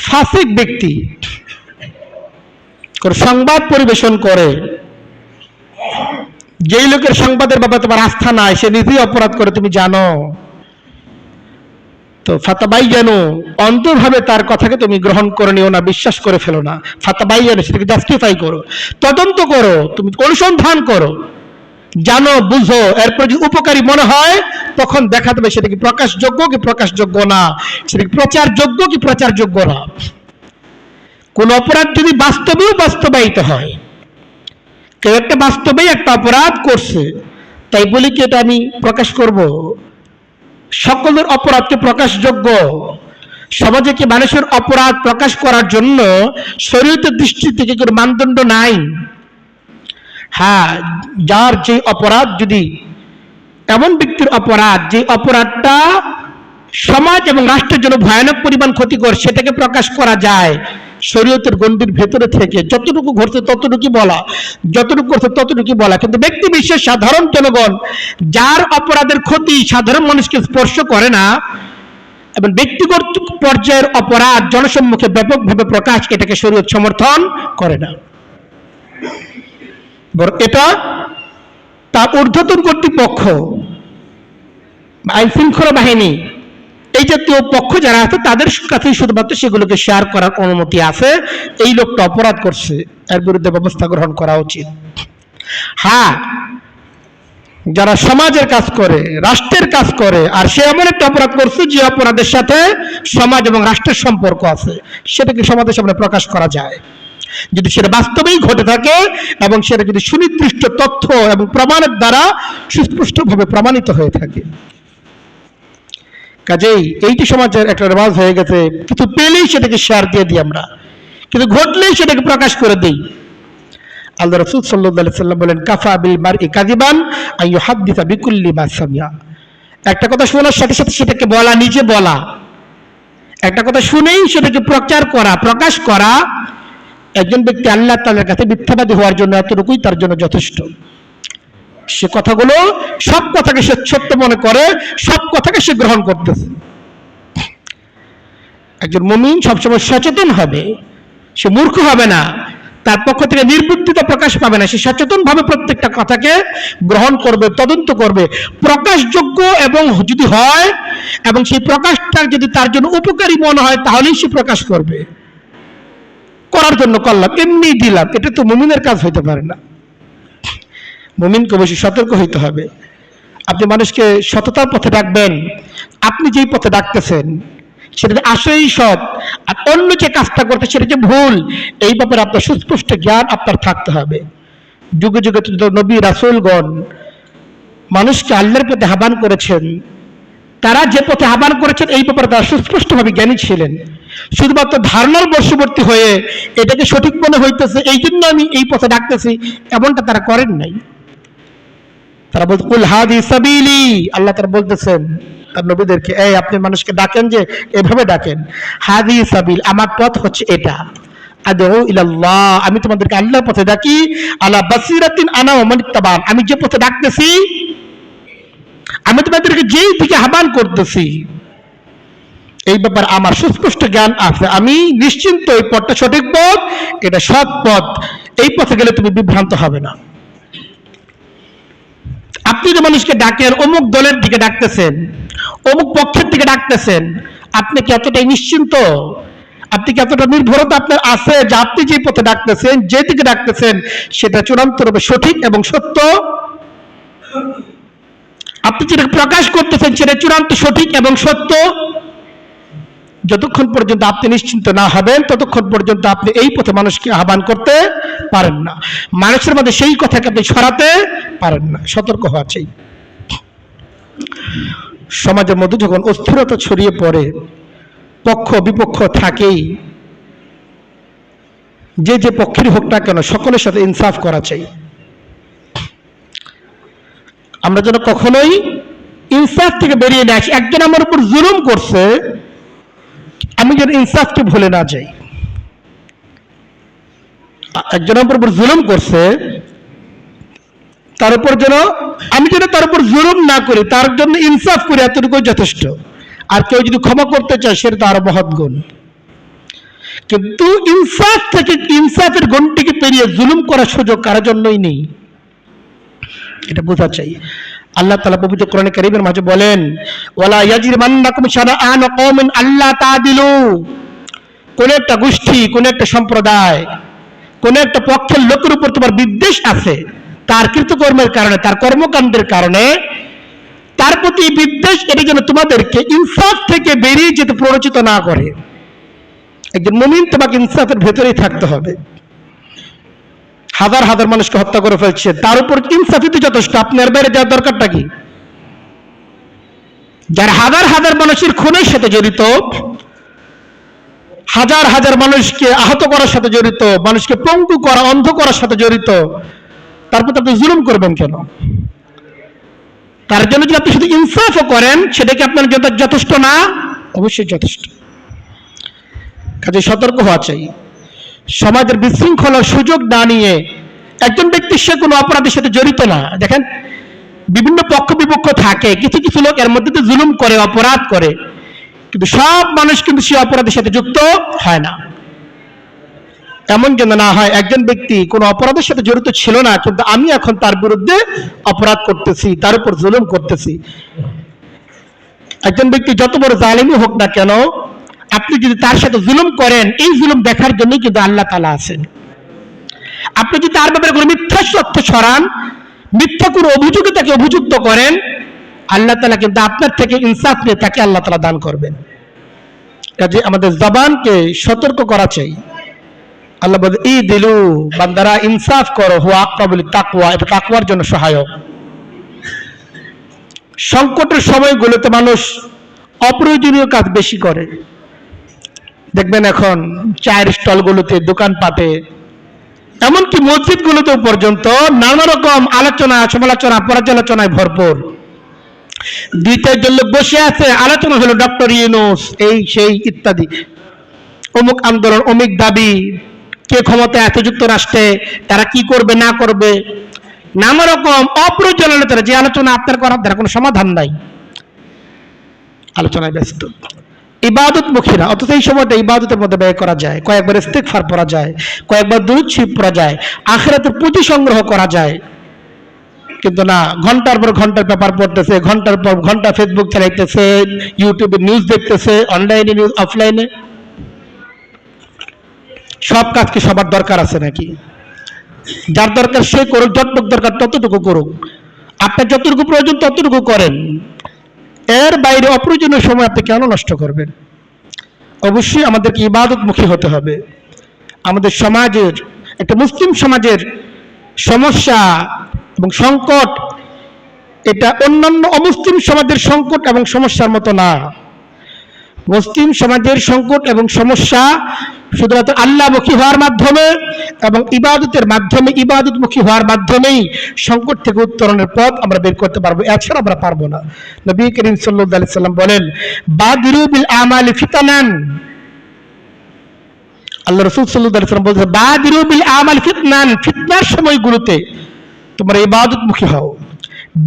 [SPEAKER 1] ফাসিক ব্যক্তি কোন সংবাদ পরিবেশন করে যেই লোকের সংবাদের ব্যাপারে তোমার আস্থা নাই, সে নিজেই অপরাধ করে, তুমি জানো তো। ফাতাবাইয়ানু, অন্তরভাবে তার কথাকে তুমি গ্রহণ করে নিও না, বিশ্বাস করে ফেলো না। ফাতাবাইয়ানু, সেটাকে জাস্টিফাই করো, তদন্ত করো, তুমি অনুসন্ধান করো, জানো, বুঝো, এরপর যদি উপকারী মনে হয় তখন দেখা দেবে সেটা কি প্রকাশযোগ্য কি প্রকাশযোগ্য না, সেটা কি প্রচারযোগ্য কি প্রচারযোগ্য না। কোন অপরাধ যদি বাস্তবেও বাস্তবায়িত হয়, কেউ একটা বাস্তবেই একটা অপরাধ করছে, তাই বলি কি এটা আমি প্রকাশ করব? সকলের অপরাধকে প্রকাশযোগ্য। সমাজে কি মানুষের অপরাধ প্রকাশ করার জন্য শরীয়তের দৃষ্টি থেকে কোনো মানদণ্ড নাই? হ্যাঁ, যার যে অপরাধ, যদি এমন ব্যক্তির অপরাধ যে অপরাধটা সমাজ এবং রাষ্ট্রের জন্য ভয়ানক পরিমাণ ক্ষতিকর, সেটাকে প্রকাশ করা যায় শরীয়তের গণ্ডির ভেতরে থেকে। যতটুকু ঘটছে ততটুকু বলা, যতটুকু করছে ততটুকু বলা। কিন্তু ব্যক্তি বিশেষ, সাধারণ জনগণ, যার অপরাধের ক্ষতি সাধারণ মানুষকে স্পর্শ করে না এবং ব্যক্তিগত পর্যায়ের অপরাধ জনসম্মুখে ব্যাপকভাবে প্রকাশ, এটাকে শরীয়ত সমর্থন করে না। এটা তার ঊর্ধ্বতন কর্তৃপক্ষ, আইন শৃঙ্খলা বাহিনী, এই জাতীয় পক্ষ যারা আছে তাদের কাছে শুধুমাত্র সেগুলোকে শেয়ার করার অনুমতি আছে। এই লোকটা অপরাধ করছে, এর বিরুদ্ধে ব্যবস্থা গ্রহণ করা উচিত। হ্যাঁ, যারা সমাজের কাজ করে, রাষ্ট্রের কাজ করে, আর সে এমন একটা অপরাধ করছে যে অপরাধের সাথে সমাজ এবং রাষ্ট্রের সম্পর্ক আছে, সেটাকে সমাজের সামনে প্রকাশ করা যায় যদি সেটা বাস্তবেই ঘটে থাকে এবং সেটা যদি সুনির্দিষ্ট তথ্য এবং প্রমাণের দ্বারা সুস্পষ্টভাবে প্রমাণিত হয়ে থাকে। কাজেই এইটি সমাজের একটা রেওয়াজ হয়ে গেছে, কিছু পেলেই সেটাকে শেয়ার দিয়ে দিই আমরা, কিন্তু ঘটলেই সেটাকে প্রকাশ করে দিই। আল্লাহ রাসূল সাল্লাল্লাহু আলাইহি সাল্লাম বলেন, কাফা বিল মারই কাযিবান আন ইউহাদ্দিসা বিকুল্লি মা সামিআ। একটা কথা শোনার সাথে সাথে সেটাকে বলা, নিজে বলা, একটা কথা শুনেই সেটাকে প্রচার করা, প্রকাশ করা, একজন ব্যক্তি আল্লাহ তাআলার কাছে মিথ্যাবাদী হওয়ার জন্য এতটুকুই তার জন্য যথেষ্ট। সে কথাগুলো, সব কথাকে সে সত্য মনে করে, সব কথাকে সে গ্রহণ করতেছে। একজন মুমিন সবসময় সচেতন হবে, সে মূর্খ হবে না, তার পক্ষ থেকে নির্বুদ্ধিতা প্রকাশ পাবে না, সে সচেতন ভাবে প্রত্যেকটা কথাকে গ্রহণ করবে, তদন্ত করবে, প্রকাশযোগ্য এবং যদি হয় এবং সেই প্রকাশটা যদি তার জন্য উপকারী মনে হয় তাহলেই সে প্রকাশ করবে। করার জন্য করলাম, এমনি দিলাম, এটা তো মুমিনের কাজ হইতে পারে না। মুমিনকে বেশি সতর্ক হইতে হবে। আপনি মানুষকে সততার পথে ডাকবেন, আপনি যেই পথে ডাকতেছেন সেটা আসলেই সৎ, আর অন্য যে কাজটা করতে সেটা যে ভুল, এই ব্যাপারে আপনার সুস্পষ্ট জ্ঞান আপনার থাকতে হবে। যুগে যুগে নবী রাসূলগণ মানুষকে আল্লাহর পথে আহ্বান করেছেন, তারা যে পথে আহ্বান করেছেন এই ব্যাপারে তারা সুস্পষ্টভাবে জ্ঞানী ছিলেন। শুধুমাত্র ধারণার বশবর্তী হয়ে এটাকে সঠিক মনে হইতেছে এই জন্য আমি এই পথে ডাকতেছি, এমনটা তারা করেন নাই। তারা বলতে কুল হাদি সাবিলি, আল্লাহ তারা বলতেছেন তার নবীদেরকে, এই আপনি মানুষকে ডাকেন যে এভাবে ডাকেন, হাদি সাবিল, আমার পথ হচ্ছে এটা, আদউ ইলাল্লাহ, আমি তোমাদেরকে আল্লাহর পথে ডাকি, আলা বাসিরাতিন আনা ওয়া মান ইত্তাবান, আমি যে পথে ডাকতেছি, আমি তোমাদেরকে যেই দিকে আহ্বান করতেছি এই ব্যাপারে আমার সুস্পষ্ট জ্ঞান আছে, আমি নিশ্চিন্ত এই পথটা সঠিক পথ, এটা সৎ পথ, এই পথে গেলে তুমি বিভ্রান্ত হবে না। আপনি যে মানুষকে ডাকেন, অমুক দলের দিকে ডাকতেছেন, অমুক পক্ষের দিকে ডাকতেছেন, আপনি কি এতটাই নিশ্চিন্ত, আপনি কি এতটা নির্ভরতা আপনার আছে যে আপনি যে পথে ডাকতেছেন, যে দিকে ডাকতেছেন সেটা চূড়ান্তরূপে সঠিক এবং সত্য? আপনি যেটা প্রকাশ করতেছেন সেটা চূড়ান্ত সঠিক এবং সত্য? যতক্ষণ পর্যন্ত আপনি নিশ্চিন্ত না হবেন ততক্ষণ পর্যন্ত আপনি এই পথে মানুষকে আহ্বান করতে পারেন না, মানুষের মধ্যে সেই কথাকে আপনি ছড়াতে পারেন না। সতর্ক হওয়া চাই। সমাজের মধ্যে যখন অস্থিরতা ছড়িয়ে পড়ে, পক্ষ বিপক্ষ থাকেই, যে যে পক্ষেরই হোক না কেন সকলের সাথে ইনসাফ করা চাই। আমরা যেন কখনোই ইনসাফ থেকে বেরিয়ে না আসি। একজন আমার উপর জুলুম করছে, আমি যেন ইনসাফকে ভুলে না যাই। একজন আমার উপর জুলুম করছে, তার উপর যেন আমি যেন তার উপর জুলুম না করি, তার জন্য ইনসাফ করি, এতটুকুই যথেষ্ট। আর কেউ যদি ক্ষমা করতে চায় সেটা তো আরো মহৎ গুণ। কিন্তু ইনসাফ থেকে, ইনসাফের গুণটিকে পেরিয়ে জুলুম করার সুযোগ কারোর জন্যই নেই। এটা বোঝা চাই। আল্লাহ তাআলা পবিত্র কোরআনে কারীমের মাঝে বলেন, ওয়ালা ইয়াজরিমান্নাকুম শানাআন কওমিন আল্লা তা'দিলু, কোন একটা গোষ্ঠী, কোন একটা সম্প্রদায়, কোন একটা পক্ষের লোকের উপর তোমার বিদ্বেষ আছে, তার কৃতকর্মের কারণে, তার কর্মকাণ্ডের কারণে তার প্রতি বিদ্বেষ, এটা যেন তোমাদেরকে ইনসাফ থেকে বেরিয়ে যেতে প্ররোচিত না করে। একজন মুমিন তোমাকে ইনসাফের ভেতরেই থাকতে হবে। হাজার হাজার মানুষকে হত্যা করে ফেলছে, তার উপর ইনসাফই তো যথেষ্ট, আপনার বাইরে যাওয়ার দরকারটা কি? যারা হাজার হাজার মানুষের খুনের সাথে জড়িত, হাজার হাজার মানুষকে আহত করার সাথে জড়িত, মানুষকে পঙ্গু করা, অন্ধ করার সাথে জড়িত, তারপর আপনি জুলুম করবেন কেন? তার জন্য যদি আপনি শুধু ইনসাফও করেন, সেটা কি আপনার যথেষ্ট না? অবশ্যই যথেষ্ট। কাজে সতর্ক হওয়া চাই। সমাজের বিশৃঙ্খলার সুযোগ না নিয়ে, একজন ব্যক্তি সে কোনো অপরাধের সাথে জড়িত না, দেখেন বিভিন্ন পক্ষ বিপক্ষ থাকে, কিছু কিছু লোক এর মধ্যে জুলুম করে, অপরাধ করে, কিন্তু সব মানুষ কিন্তু সে অপরাধের সাথে যুক্ত হয় না। এমন যেন না হয় একজন ব্যক্তি কোনো অপরাধের সাথে জড়িত ছিল না, কিন্তু আমি এখন তার বিরুদ্ধে অপরাধ করতেছি, তার উপর জুলুম করতেছি। একজন ব্যক্তি যত বড় জালিমই হোক না কেন, আপনি যদি তার সাথে জুলুম করেন, এই জুলুম দেখার জন্যই কিন্তু আল্লাহ তাআলা আছেন। আপনি যদি তার ব্যাপারে কোনো মিথ্যা তথ্য ছড়ান, মিথ্যা কোনো অভিযোগে তাকে অভিযুক্ত করেন, আল্লাহ তাআলা কিন্তু আপনার থেকে ইনসাফ নিয়ে তাকে আল্লাহ তাআলা দান করবেন। কাজে আমাদের জবানকে সতর্ক করা চাই। আল্লাহ বলে, ইদিলু, বান্দারা ইনসাফ করো, হুয়া আকরাবুল তাকওয়া, এটা তাকওয়ার জন্য সহায়ক। সংকটের সময়গুলোতে মানুষ অপ্রয়োজনীয় কাজ বেশি করে। দেখবেন এখন চায়ের স্টলগুলোতে, দোকানপাটে, এমনকি মসজিদগুলোতেও পর্যন্ত নানা রকম আলোচনা, সমালোচনা, পর্যালোচনায় ভরপুর। দুই চারজন লোক বসে আছে, আলোচনা হলো ডক্টর ইউনূস, এই সেই ইত্যাদি, অমুক আন্দোলন, অমুক দাবি, কে ক্ষমতায় আছে যুক্তরাষ্ট্রে, তারা কি করবে না করবে, নানা রকম অপ্রয়োজনীয় আলোচনা, যে আলোচনা আপনার করার দ্বারা কোনো সমাধান নাই, আলোচনায় ব্যস্ত। ইবাদত মুখীরা, অথচ এই সময়টা ইবাদতের মধ্যে ব্যয় করা যায়, কয়েকবার ইস্তিগফার পড়া যায়, কয়েকবার দুরূদ শরীফ পড়া যায়, আখিরাতের পুঁজি সংগ্রহ করা যায়, কিন্তু না, ঘন্টার পর ঘন্টার পেপার পড়তেছে, ঘন্টার পর ঘন্টা ফেসবুক চালাইতেছে, ইউটিউবে নিউজ দেখতেছে, অনলাইনে নিউজ, অফলাইনে। সব কাজ কি সবার দরকার আছে নাকি? যার দরকার সে করুক, যতটুকু দরকার ততটুকু করুক, আপনার যতটুকু প্রয়োজন ততটুকু করেন, এর বাইরে অপ্রয়োজনীয় সময় আপনি কেন নষ্ট করবেন? অবশ্যই আমাদেরকে ইবাদতমুখী হতে হবে। আমাদের সমাজের, একটা মুসলিম সমাজের সমস্যা এবং সংকট, এটা অন্যান্য অমুসলিম সমাজের সংকট এবং সমস্যার মতো না। মুসলিম সমাজের সংকট এবং সমস্যা শুধুমাত্র আল্লাহমুখী হওয়ার মাধ্যমে এবং ইবাদতের মাধ্যমে, ইবাদতমুখী হওয়ার মাধ্যমেই সংকট থেকে উত্তরণের পথ আমরা বের করতে পারবো, এছাড়া আমরা পারবো না। নবী করিম সাল্লাল্লাহু আলাইহি সাল্লাম বলেন, বাদিরু বিল আমালি ফিতানান, আল্লাহ রাসূল সাল্লাল্লাহু আলাইহি সাল্লাম বলেন, বাদিরু বিল আমালি ফিতনান, ফিতনার সময়গুলোতে তোমরা ইবাদতমুখী হও,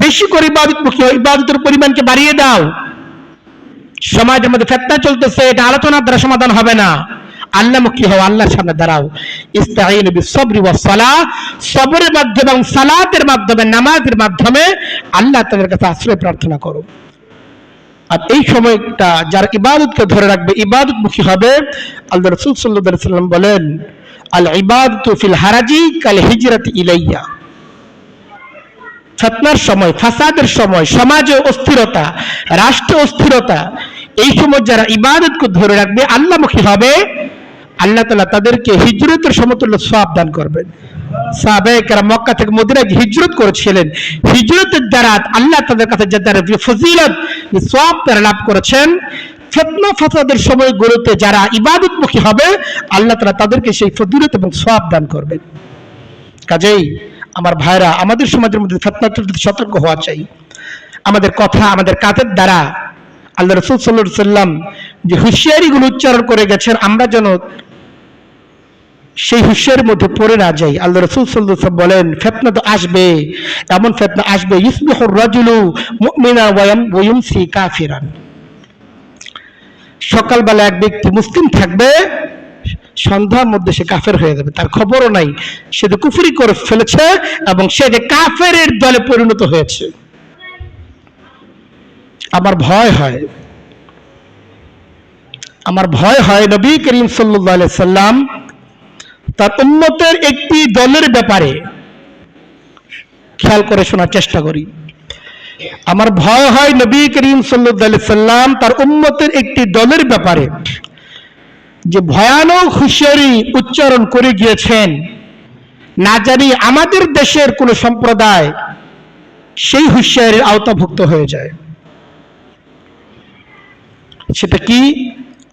[SPEAKER 1] বেশি করে ইবাদতমুখী হও, ইবাদতের পরিমাণকে বাড়িয়ে দাও। সমাজের মধ্যে ফিতনা চলতেছে, এটা আলোচনার দ্বারা সমাধান হবে না, আল্লাহমুখী হও, আল্লাহর সামনে দাঁড়াও। ইস্তাঈনু বিস-সাবরি ওয়াস-সালাহ, সবরের মাধ্যমে এবং সালাতের মাধ্যমে, নামাজের মাধ্যমে আল্লাহ তাআলার কাছে আশ্রয় প্রার্থনা করো। আর এই সময়টা যারা ইবাদতকে ধরে রাখবে, ইবাদতমুখী হবে, আল্লাহ রাসূল সাল্লাল্লাহু আলাইহি সাল্লাম বলেন, আল ইবাদাতু ফিল হারাজি কাল হিজরাতি ইলাইয়া। ফিতনার সময়, ফাসাদের সময়, সমাজে অস্থিরতা, রাষ্ট্রে অস্থিরতা, এই সময় যারা ইবাদতকে ধরে রাখবে, আল্লাহমুখী হবে, আল্লাহ তাআলা তাদেরকে হিজরতের সমতুল্য সওয়াব দান করবেন। সাহাবায়ে কেরাম মক্কা থেকে মদিনায় হিজরত করেছিলেন, হিজরতের দ্বারা আল্লাহ তাদের কাছে যে তার ফজিলত, সওয়াব তারা লাভ করেছেন। ফিতনা ফাসাদের সময়গুলোতে যারা ইবাদতমুখী হবে, আল্লাহ তাআলা তাদেরকে সেই ফজিলত এবং সওয়াব দান করবেন। কাজেই আমার ভাইরা, আমাদের সমাজের মধ্যে ফিতনার প্রতি সতর্ক হওয়া চাই। আমাদের কথা, আমাদের কাজের দ্বারা আল্লাহ রাসূল সাল্লাল্লাহু আলাইহি সাল্লাম যে হুঁশিয়ারিগুলো উচ্চারণ করে গেছেন, আমরা যেন সেই হুঁশিয়ারির মধ্যে পড়ে না যাই। আল্লাহ রাসূল সাল্লাল্লাহু আলাইহি সাল্লাম বলেন, ফিতনা তো আসবে, এমন ফিতনা আসবে, ইসবিহুর রাজুলু মুমিনান ওয়া ইউমসি কাফিরান। সকালবেলা এক ব্যক্তি মুসলিম থাকবে, সন্ধ্যার মধ্যে সে কাফের হয়ে যাবে, তার খবরও নাই সে যে কুফরি করে ফেলেছে এবং সে যে কাফেরের দলে পরিণত হয়েছে। আমার ভয় হয় নবী করিম সাল্লাল্লাহু আলাইহি সাল্লাম তার উম্মতের একটি দলের ব্যাপারে, খেয়াল করে শোনার চেষ্টা করি, আমার ভয় হয় নবী করিম সাল্লাল্লাহু আলাইহি সাল্লাম তার উম্মতের একটি দলের ব্যাপারে যে ভয়ানক হুঁশিয়ারি উচ্চারণ করে গিয়েছেন, না জানি আমাদের দেশের কোন সম্প্রদায় সেই হুঁশিয়ারির আওতাভুক্ত হয়ে যায়। সেটা কি?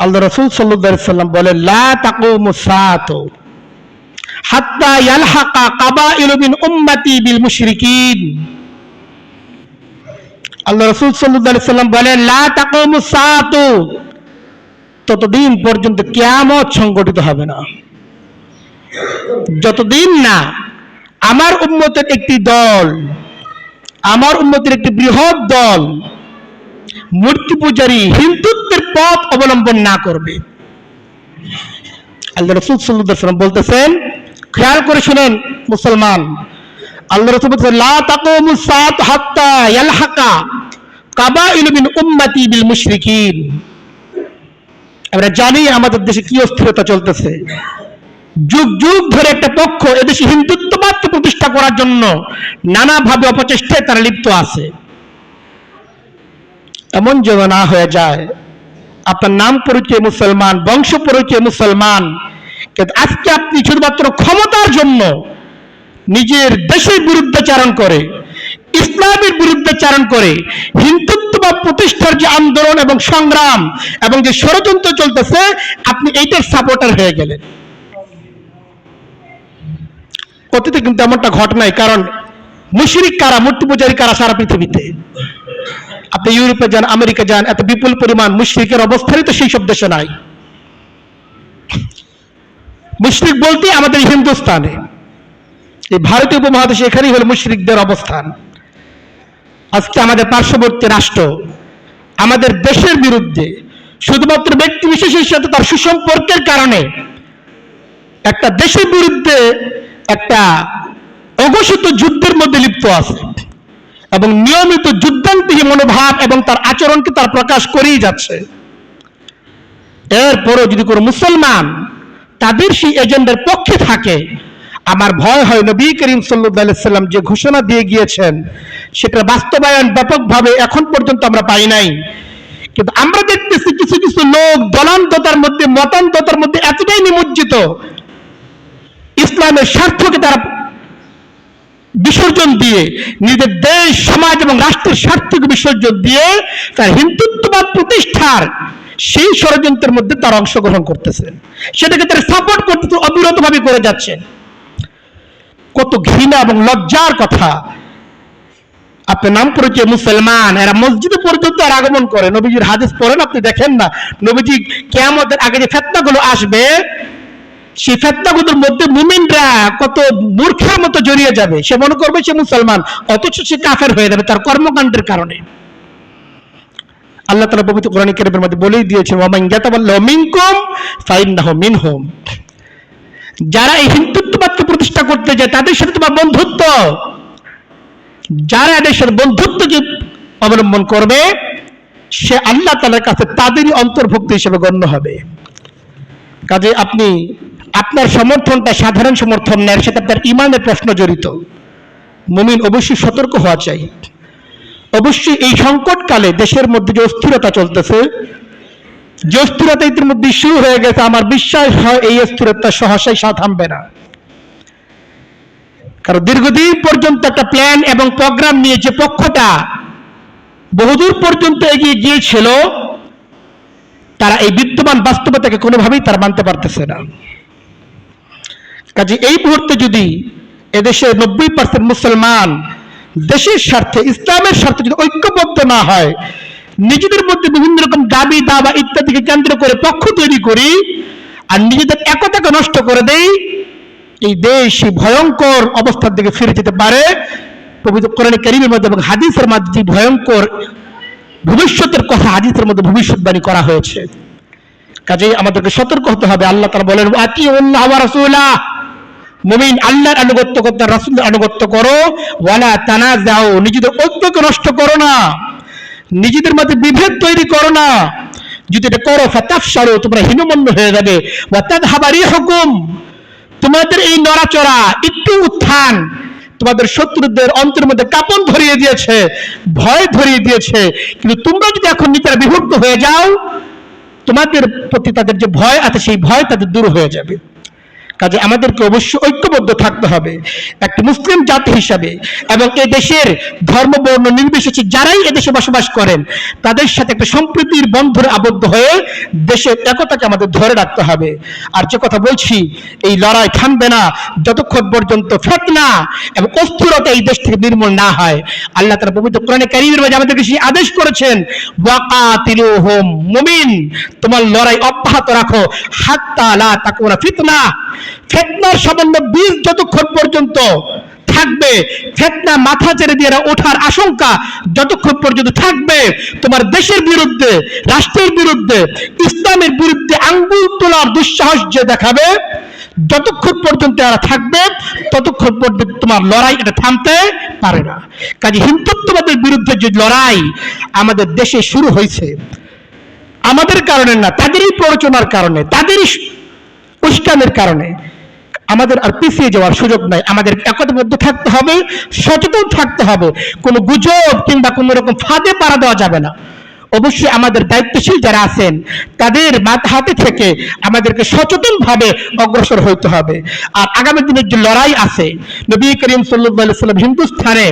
[SPEAKER 1] আল্লাহ রাসূল সাল্লাল্লাহু আলাইহি সাল্লাম বলেন, লা তাকুমুস সাআতু হাত্তা ইয়ালহাকা কাবাইলু মিন উম্মতি বিল মুশরিকিন। আল্লাহ রাসূল সাল্লাল্লাহু আলাইহি সাল্লাম বলেন, লা তাকুমুস সাআতু, ততদিন পর্যন্ত কিয়ামত সংগঠিত হবে না যতদিন না আমার উম্মতের একটি দল, আমার উম্মতের একটি বৃহৎ দল মূর্তি পূজারী হিন্দুত্বের পথ অবলম্বন না করবে। আল্লাহ রাসূল সাল্লাল্লাহু আলাইহি ওয়াসাল্লাম বলতেছেন, খেয়াল করে শুনেন মুসলমান, আল্লাহ রাসূল বলতেছেন, লা তাকুমুস সাআতু হাত্তা ইয়ালহাকা কাবাইলু মিন উম্মতি বিল মুশরিকিন। আমরা জানি আমাদের দেশে কি অস্থিরতা চলতেছে। যুগ যুগ ধরে একটা পক্ষ এদেশে হিন্দুত্ববাদকে প্রতিষ্ঠা করার জন্য নানাভাবে অপচেষ্টায় তারা লিপ্ত আছে। এমন যেন না হয়ে যায় আপনার নাম পরিচয় মুসলমান, বংশ পরিচয় মুসলমান, কিন্তু আজকে আপনি শুধুমাত্র ক্ষমতার জন্য নিজের দেশের বিরুদ্ধাচারণ করে, ইসলামের বিরুদ্ধাচারণ করে হিন্দুত্ববাদ প্রতিষ্ঠার যে আন্দোলন এবং সংগ্রাম এবং যে ষড়যন্ত্র চলতেছে, আপনি এইটার সাপোর্টার হয়ে গেলেন। অতীতে কিন্তু এমনটা ঘটনাই, কারণ মুশরিক কারা, মূর্তি পূজারী কারা সারা পৃথিবীতে। আপনি ইউরোপে যান, আমেরিকা যান, এত বিপুল পরিমাণ মুশরিকের অবস্থানই তো সেই সব দেশে নাই। মুশরিক বলতে আমাদের হিন্দুস্তানে, এই ভারতীয় উপমহাদেশে এখানেই হল মুশরিকদের অবস্থান। আজকে আমাদের পার্শ্ববর্তী রাষ্ট্র আমাদের দেশের বিরুদ্ধে শুধুমাত্র ব্যক্তি বিশেষের সাথে তার সুসম্পর্কের কারণে একটা দেশের বিরুদ্ধে একটা অঘোষিত যুদ্ধের মধ্যে লিপ্ত আছে এবং নিয়মিত যুদ্ধান্তিহী মনোভাব এবং তার আচরণকে তার প্রকাশ করেই যাচ্ছে। এরপরও যদি কোনো মুসলমান তাদের সেই এজেন্ডার পক্ষে থাকে, আমার ভয় হয় নবী করিম সাল্লাল্লাহু আলাইহি সাল্লাম যে ঘোষণা দিয়ে গিয়েছেন সেটা বাস্তবায়ন ব্যাপকভাবে এখন পর্যন্ত আমরা পাই নাই। কিন্তু আমরা দেখতেছি কিছু কিছু লোক দলান্ততার মধ্যে, মতান্ততার মধ্যে এতটাই নিমজ্জিত, ইসলামের স্বার্থকে তারা বিসর্জন দিয়ে, নিজের দেশ, সমাজ এবং রাষ্ট্রের স্বার্থকে বিসর্জন দিয়ে তার হিন্দুত্ববাদ প্রতিষ্ঠার সেই ষড়যন্ত্রের মধ্যে তারা অংশগ্রহণ করতেছেন, সেটাকে তারা সাপোর্ট করতেছে, অবিরতভাবে করে যাচ্ছেন। কত ঘৃণা এবং লজ্জার কথা! আপনার নাম পরিচয় মুসলমান, এরা মসজিদে পর্যন্ত আর আগমন করে। নবীজির হাদিস পড়েন, আপনি দেখেন না নবীজি কিয়ামতের আগে যে ফিতনাগুলো আসবে, সেই ফিতনাগুলোর মধ্যে মুমিনরা কত মূর্খের মতো জড়িয়ে যাবে। সে মনে করবে সে মুসলমান, অথচ সে কাফের হয়ে যাবে তার কর্মকাণ্ডের কারণে। আল্লাহ তাআলা পবিত্র কোরআন কারীমের মধ্যে বলেই দিয়েছেন, ওয়া মান ইয়াতাওয়াল্লাহু মিনকুম ফাইন্নাহু মিনহুম। যারা এই হিন্দুত্ববাদকে প্রতিষ্ঠা করতে যায় তাদের সাথে তোমার বন্ধুত্ব, যারা এদের সাথে বন্ধুত্বকে অবলম্বন করবে সে আল্লাহ তাআলার কাছে তাদেরই অন্তর্ভুক্ত হিসেবে গণ্য হবে। কাজে আপনি আপনার সমর্থনটা সাধারণ সমর্থন নেয়, সেটা আপনার ইমানের প্রশ্ন জড়িত। মুমিন অবশ্যই সতর্ক হওয়া চাই। অবশ্যই এই সংকটকালে দেশের মধ্যে যে অস্থিরতা চলতেছে, যে অস্থিরতা ইতিমধ্যে শুরু হয়ে গেছে, আমার বিশ্বাস হয় এই অস্থিরতা সহসাই থামবে না। কারণ দীর্ঘদিন পর্যন্ত একটা প্ল্যান এবং প্রোগ্রাম নিয়ে যে পক্ষটা বহুদূর পর্যন্ত এগিয়ে গিয়েছিল, তারা এই বিদ্যমান বাস্তবতাকে কোনোভাবেই তারা মানতে পারতেছে না। কাজে এই মুহূর্তে যদি এদেশে 90% মুসলমান দেশের স্বার্থে, ইসলামের স্বার্থে যদি ঐক্যবদ্ধ না হয়, নিজেদের মধ্যে বিভিন্ন রকম দাবি দাবা ইত্যাদিকে কেন্দ্র করে পক্ষ তৈরি করি আর নিজেদের একতাকে নষ্ট করে দেই, এই দেশ এই ভয়ঙ্কর অবস্থার দিকে ফিরে যেতে পারে। পবিত্র কোরআন কারীমের মধ্যে এবং হাদিসের মধ্যে যে ভয়ঙ্কর ভবিষ্যতের কথা হাদিসের মধ্যে ভবিষ্যৎবাণী করা হয়েছে। কাজেই আমাদেরকে সতর্ক হতে হবে। আল্লাহ তাআলা বলেন আতিউল্লাহ ওয়া রাসূলাহ, মুমিন আল্লাহর আনুগত্য করতে, রাসূলের আনুগত্য করো। ওয়ালা তানাজাউ, নিজেদের ঐক্যকে নষ্ট করো না, নিজেদের মধ্যে বিভেদ তৈরি করো না। যদি এটা করো ফাতাফশালু, তোমরা হীনমন্য হয়ে যাবে। ওয়া তাযহাবা রিহুকুম, তোমাদের এই নড়াচড়া, একটু উত্থান তোমাদের শত্রুদের অন্তরের মধ্যে কাঁপন ধরিয়ে দিয়েছে, ভয় ধরিয়ে দিয়েছে। কিন্তু তোমরা যদি এখন নিজেরা বিভক্ত হয়ে যাও, তোমাদের প্রতি তাদের যে ভয় আছে সেই ভয় তাদের দূর হয়ে যাবে। কাজে আমাদেরকে অবশ্যই ঐক্যবদ্ধ থাকতে হবে একটি মুসলিম জাতি হিসাবে, এবং এই দেশের ধর্ম বর্ণ নির্বিশেষে যারাই এদেশে বসবাস করেন তাদের সাথে একটা সম্প্রীতির বন্ধনে আবদ্ধ হয়ে দেশের একতাকে আমাদের ধরে রাখতে হবে। আর যে কথা বলছি, এই লড়াই থামবে না যতক্ষণ পর্যন্ত ফিতনা এবং অস্থিরতা এই দেশ থেকে নির্মূল না হয়। আল্লাহ তাআলা পবিত্র কোরআনে কারীমের মধ্যে আমাদেরকে সেই আদেশ করেছেন, ওয়াকাতিলুহুম, মুমিন তোমার লড়াই অব্যাহত রাখো, হাত্তা লা তাকুনা ফিতনা, ফিতনার সামান্য বীজ যতক্ষণ পর্যন্ত থাকবে, ফিতনা মাথা চেড়ে দিয়ে ওঠার আশঙ্কা যতক্ষণ পর্যন্ত থাকবে, তোমার দেশের বিরুদ্ধে, রাষ্ট্রের বিরুদ্ধে, ইসলামের বিরুদ্ধে আঙ্গুল তোলার দুঃসাহস যে দেখাবে, যতক্ষণ পর্যন্ত এরা থাকবে ততক্ষণ পর্যন্ত তোমার লড়াই এটা থামতে পারে না। কাজে হিন্দুত্ববাদের বিরুদ্ধে যে লড়াই আমাদের দেশে শুরু হয়েছে, আমাদের কারণে না, তাদেরই প্ররোচনার কারণে, তাদেরই উস্কানের কারণে আমাদের আর পিছিয়ে যাওয়ার সুযোগ নাই। আমাদের একতাবদ্ধ থাকতে হবে, সচেতন থাকতে হবে। কোনো গুজব কিংবা কোনো রকম ফাঁদে পাড়া দেওয়া যাবে না। অবশ্যই আমাদের দায়িত্বশীল যারা আছেন তাদের হাতে থেকে আমাদেরকে সচেতন ভাবে অগ্রসর হইতে হবে। আর আগামী দিনের যে লড়াই আছে, নবী করিম সাল্লাল্লাহু আলাইহি ওয়াসাল্লাম হিন্দুস্থানে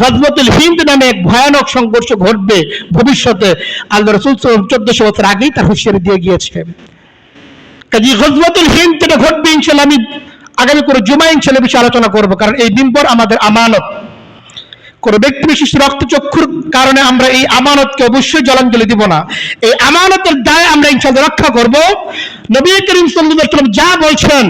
[SPEAKER 1] গজওয়াতুল হিন্দ নামে এক ভয়ানক সংঘর্ষ ঘটবে ভবিষ্যতে, আল্লাহ রাসূল 1400 বছর আগেই তার হুঁশিয়ারি দিয়ে গিয়েছেন। কাজে গজওয়াতুল হিন্দ যেটা ঘটবে ইনশাআল্লাহ আমি আগামী করে জুমা ইনশাআল্লাহ বিষয়ে আলোচনা করব, কারণ এই মিম্বর আমাদের আমানত। কোন ব্যক্তি বিশেষ রক্তচক্ষুর কারণে আমরা এই আমানতকে অবশ্যই জলাঞ্জলি দিব না। এই আমানতের দায় আমরা ইনশাআল্লাহ রক্ষা করব। নবী করিম সাল্লাল্লাহু আলাইহি ওয়াসাল্লাম যা বলছেন,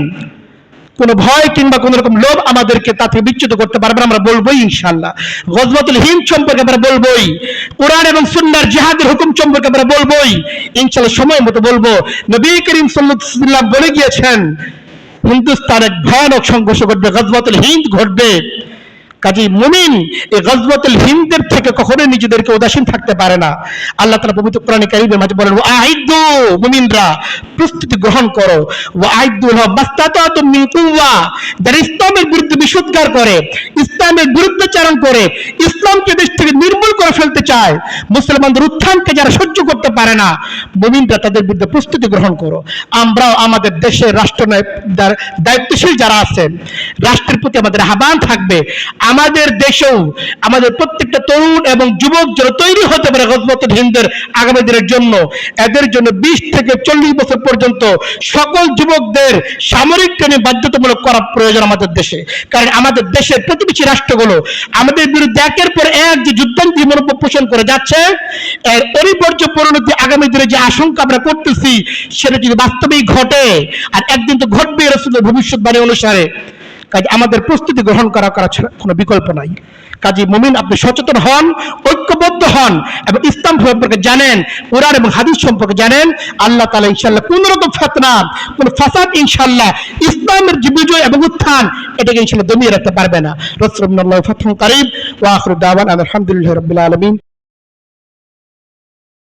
[SPEAKER 1] কোন ভয় কিংবা কোন রকম লোভ আমাদেরকে তা থেকে বিচ্যুত করতে পারবে না, আমরা বলবোই ইনশাআল্লাহ। গজওয়াতুল হিন্দ সম্পর্কে আমরা বলবোই, কোরআন এবং সুন্নাহর জিহাদের হুকুম সম্পর্কে আমরা বলবোই ইনশাআল্লাহ, সময় মতো বলবো। নবী করিম সাল্লাল্লাহু আলাইহি ওয়াসাল্লাম বলে গিয়েছেন হিন্দুস্তানে ভয়ানক সংঘর্ষ ঘটবে, গজওয়াতুল হিন্দ ঘটবে। কাজী মুমিন এই গজওয়াতুল হিন্দের থেকে কখনোই নিজেদেরকে উদাসীন থাকতে পারে না। আল্লাহ তাআলা পবিত্র কোরআনে কারীমের মাঝে বলেন, ওয়াইদু, মুমিনরা প্রস্তুতি গ্রহণ করো, ওয়াইদু মাস্তাতাতুম মিন কুওয়া, যারা ইসলামের বিরুদ্ধে বিশুদ্ধার করে, ইসলামের বিরুদ্ধাচরণ করে, ইসলামকে দেশ থেকে নির্মূল করে ফেলতে চায়, মুসলমানদের উত্থানকে যারা সহ্য করতে পারে না, মুমিনরা তাদের বিরুদ্ধে প্রস্তুতি গ্রহণ করো। আমরাও আমাদের দেশের রাষ্ট্রনায়ক দায়িত্বশীল যারা আছেন, রাষ্ট্রের প্রতি আমাদের আহ্বান থাকবে, আমাদের দেশেও আমাদের প্রত্যেকটা তরুণ এবং যুবক যারা তৈরি হতে পারে গজওয়াতুল হিন্দের আগামী দিনের জন্য, এদের জন্য 20 থেকে 40 বছর পর্যন্ত সকল যুবকদের সামরিক ট্রেনিং বাধ্যতামূলক করা প্রয়োজন আমাদের দেশে। কারণ আমাদের দেশের প্রতিবেশী রাষ্ট্রগুলো আমাদের বিরুদ্ধে একের পর এক যে যুদ্ধান্তি মনোভাব পোষণ করে যাচ্ছে, এর অনিবার্য পরিণতি আগামী দিনে যে আশঙ্কা আমরা করতেছি সেটা যদি বাস্তবেই ঘটে, আর একদিন তো ঘটবে রাসূলের ভবিষ্যৎবাণী অনুসারে, কাজে আমাদের প্রস্তুতি গ্রহণ করা ছাড়া কোনো বিকল্প নাই। কাজে মুমিন আপনি সচেতন হন, ঐক্যবদ্ধ হন এবং ইসলাম সম্পর্কে জানেন, কোরআন এবং হাদিস সম্পর্কে জানেন। আল্লাহ তাআলা ইনশাআল্লাহ কোন রকম ফিতনা, কোন ফাসাদ ইনশাআল্লাহ ইসলামের যে বিজয় এবং উত্থান এটাকে ইনশাআল্লাহ দমিয়ে রাখতে পারবে না। রাসূলুল্লাহ ফাতহুন কারীব ওয়া আখিরু দাওয়ানা আলহামদুলিল্লাহি রাব্বিল আলামিন।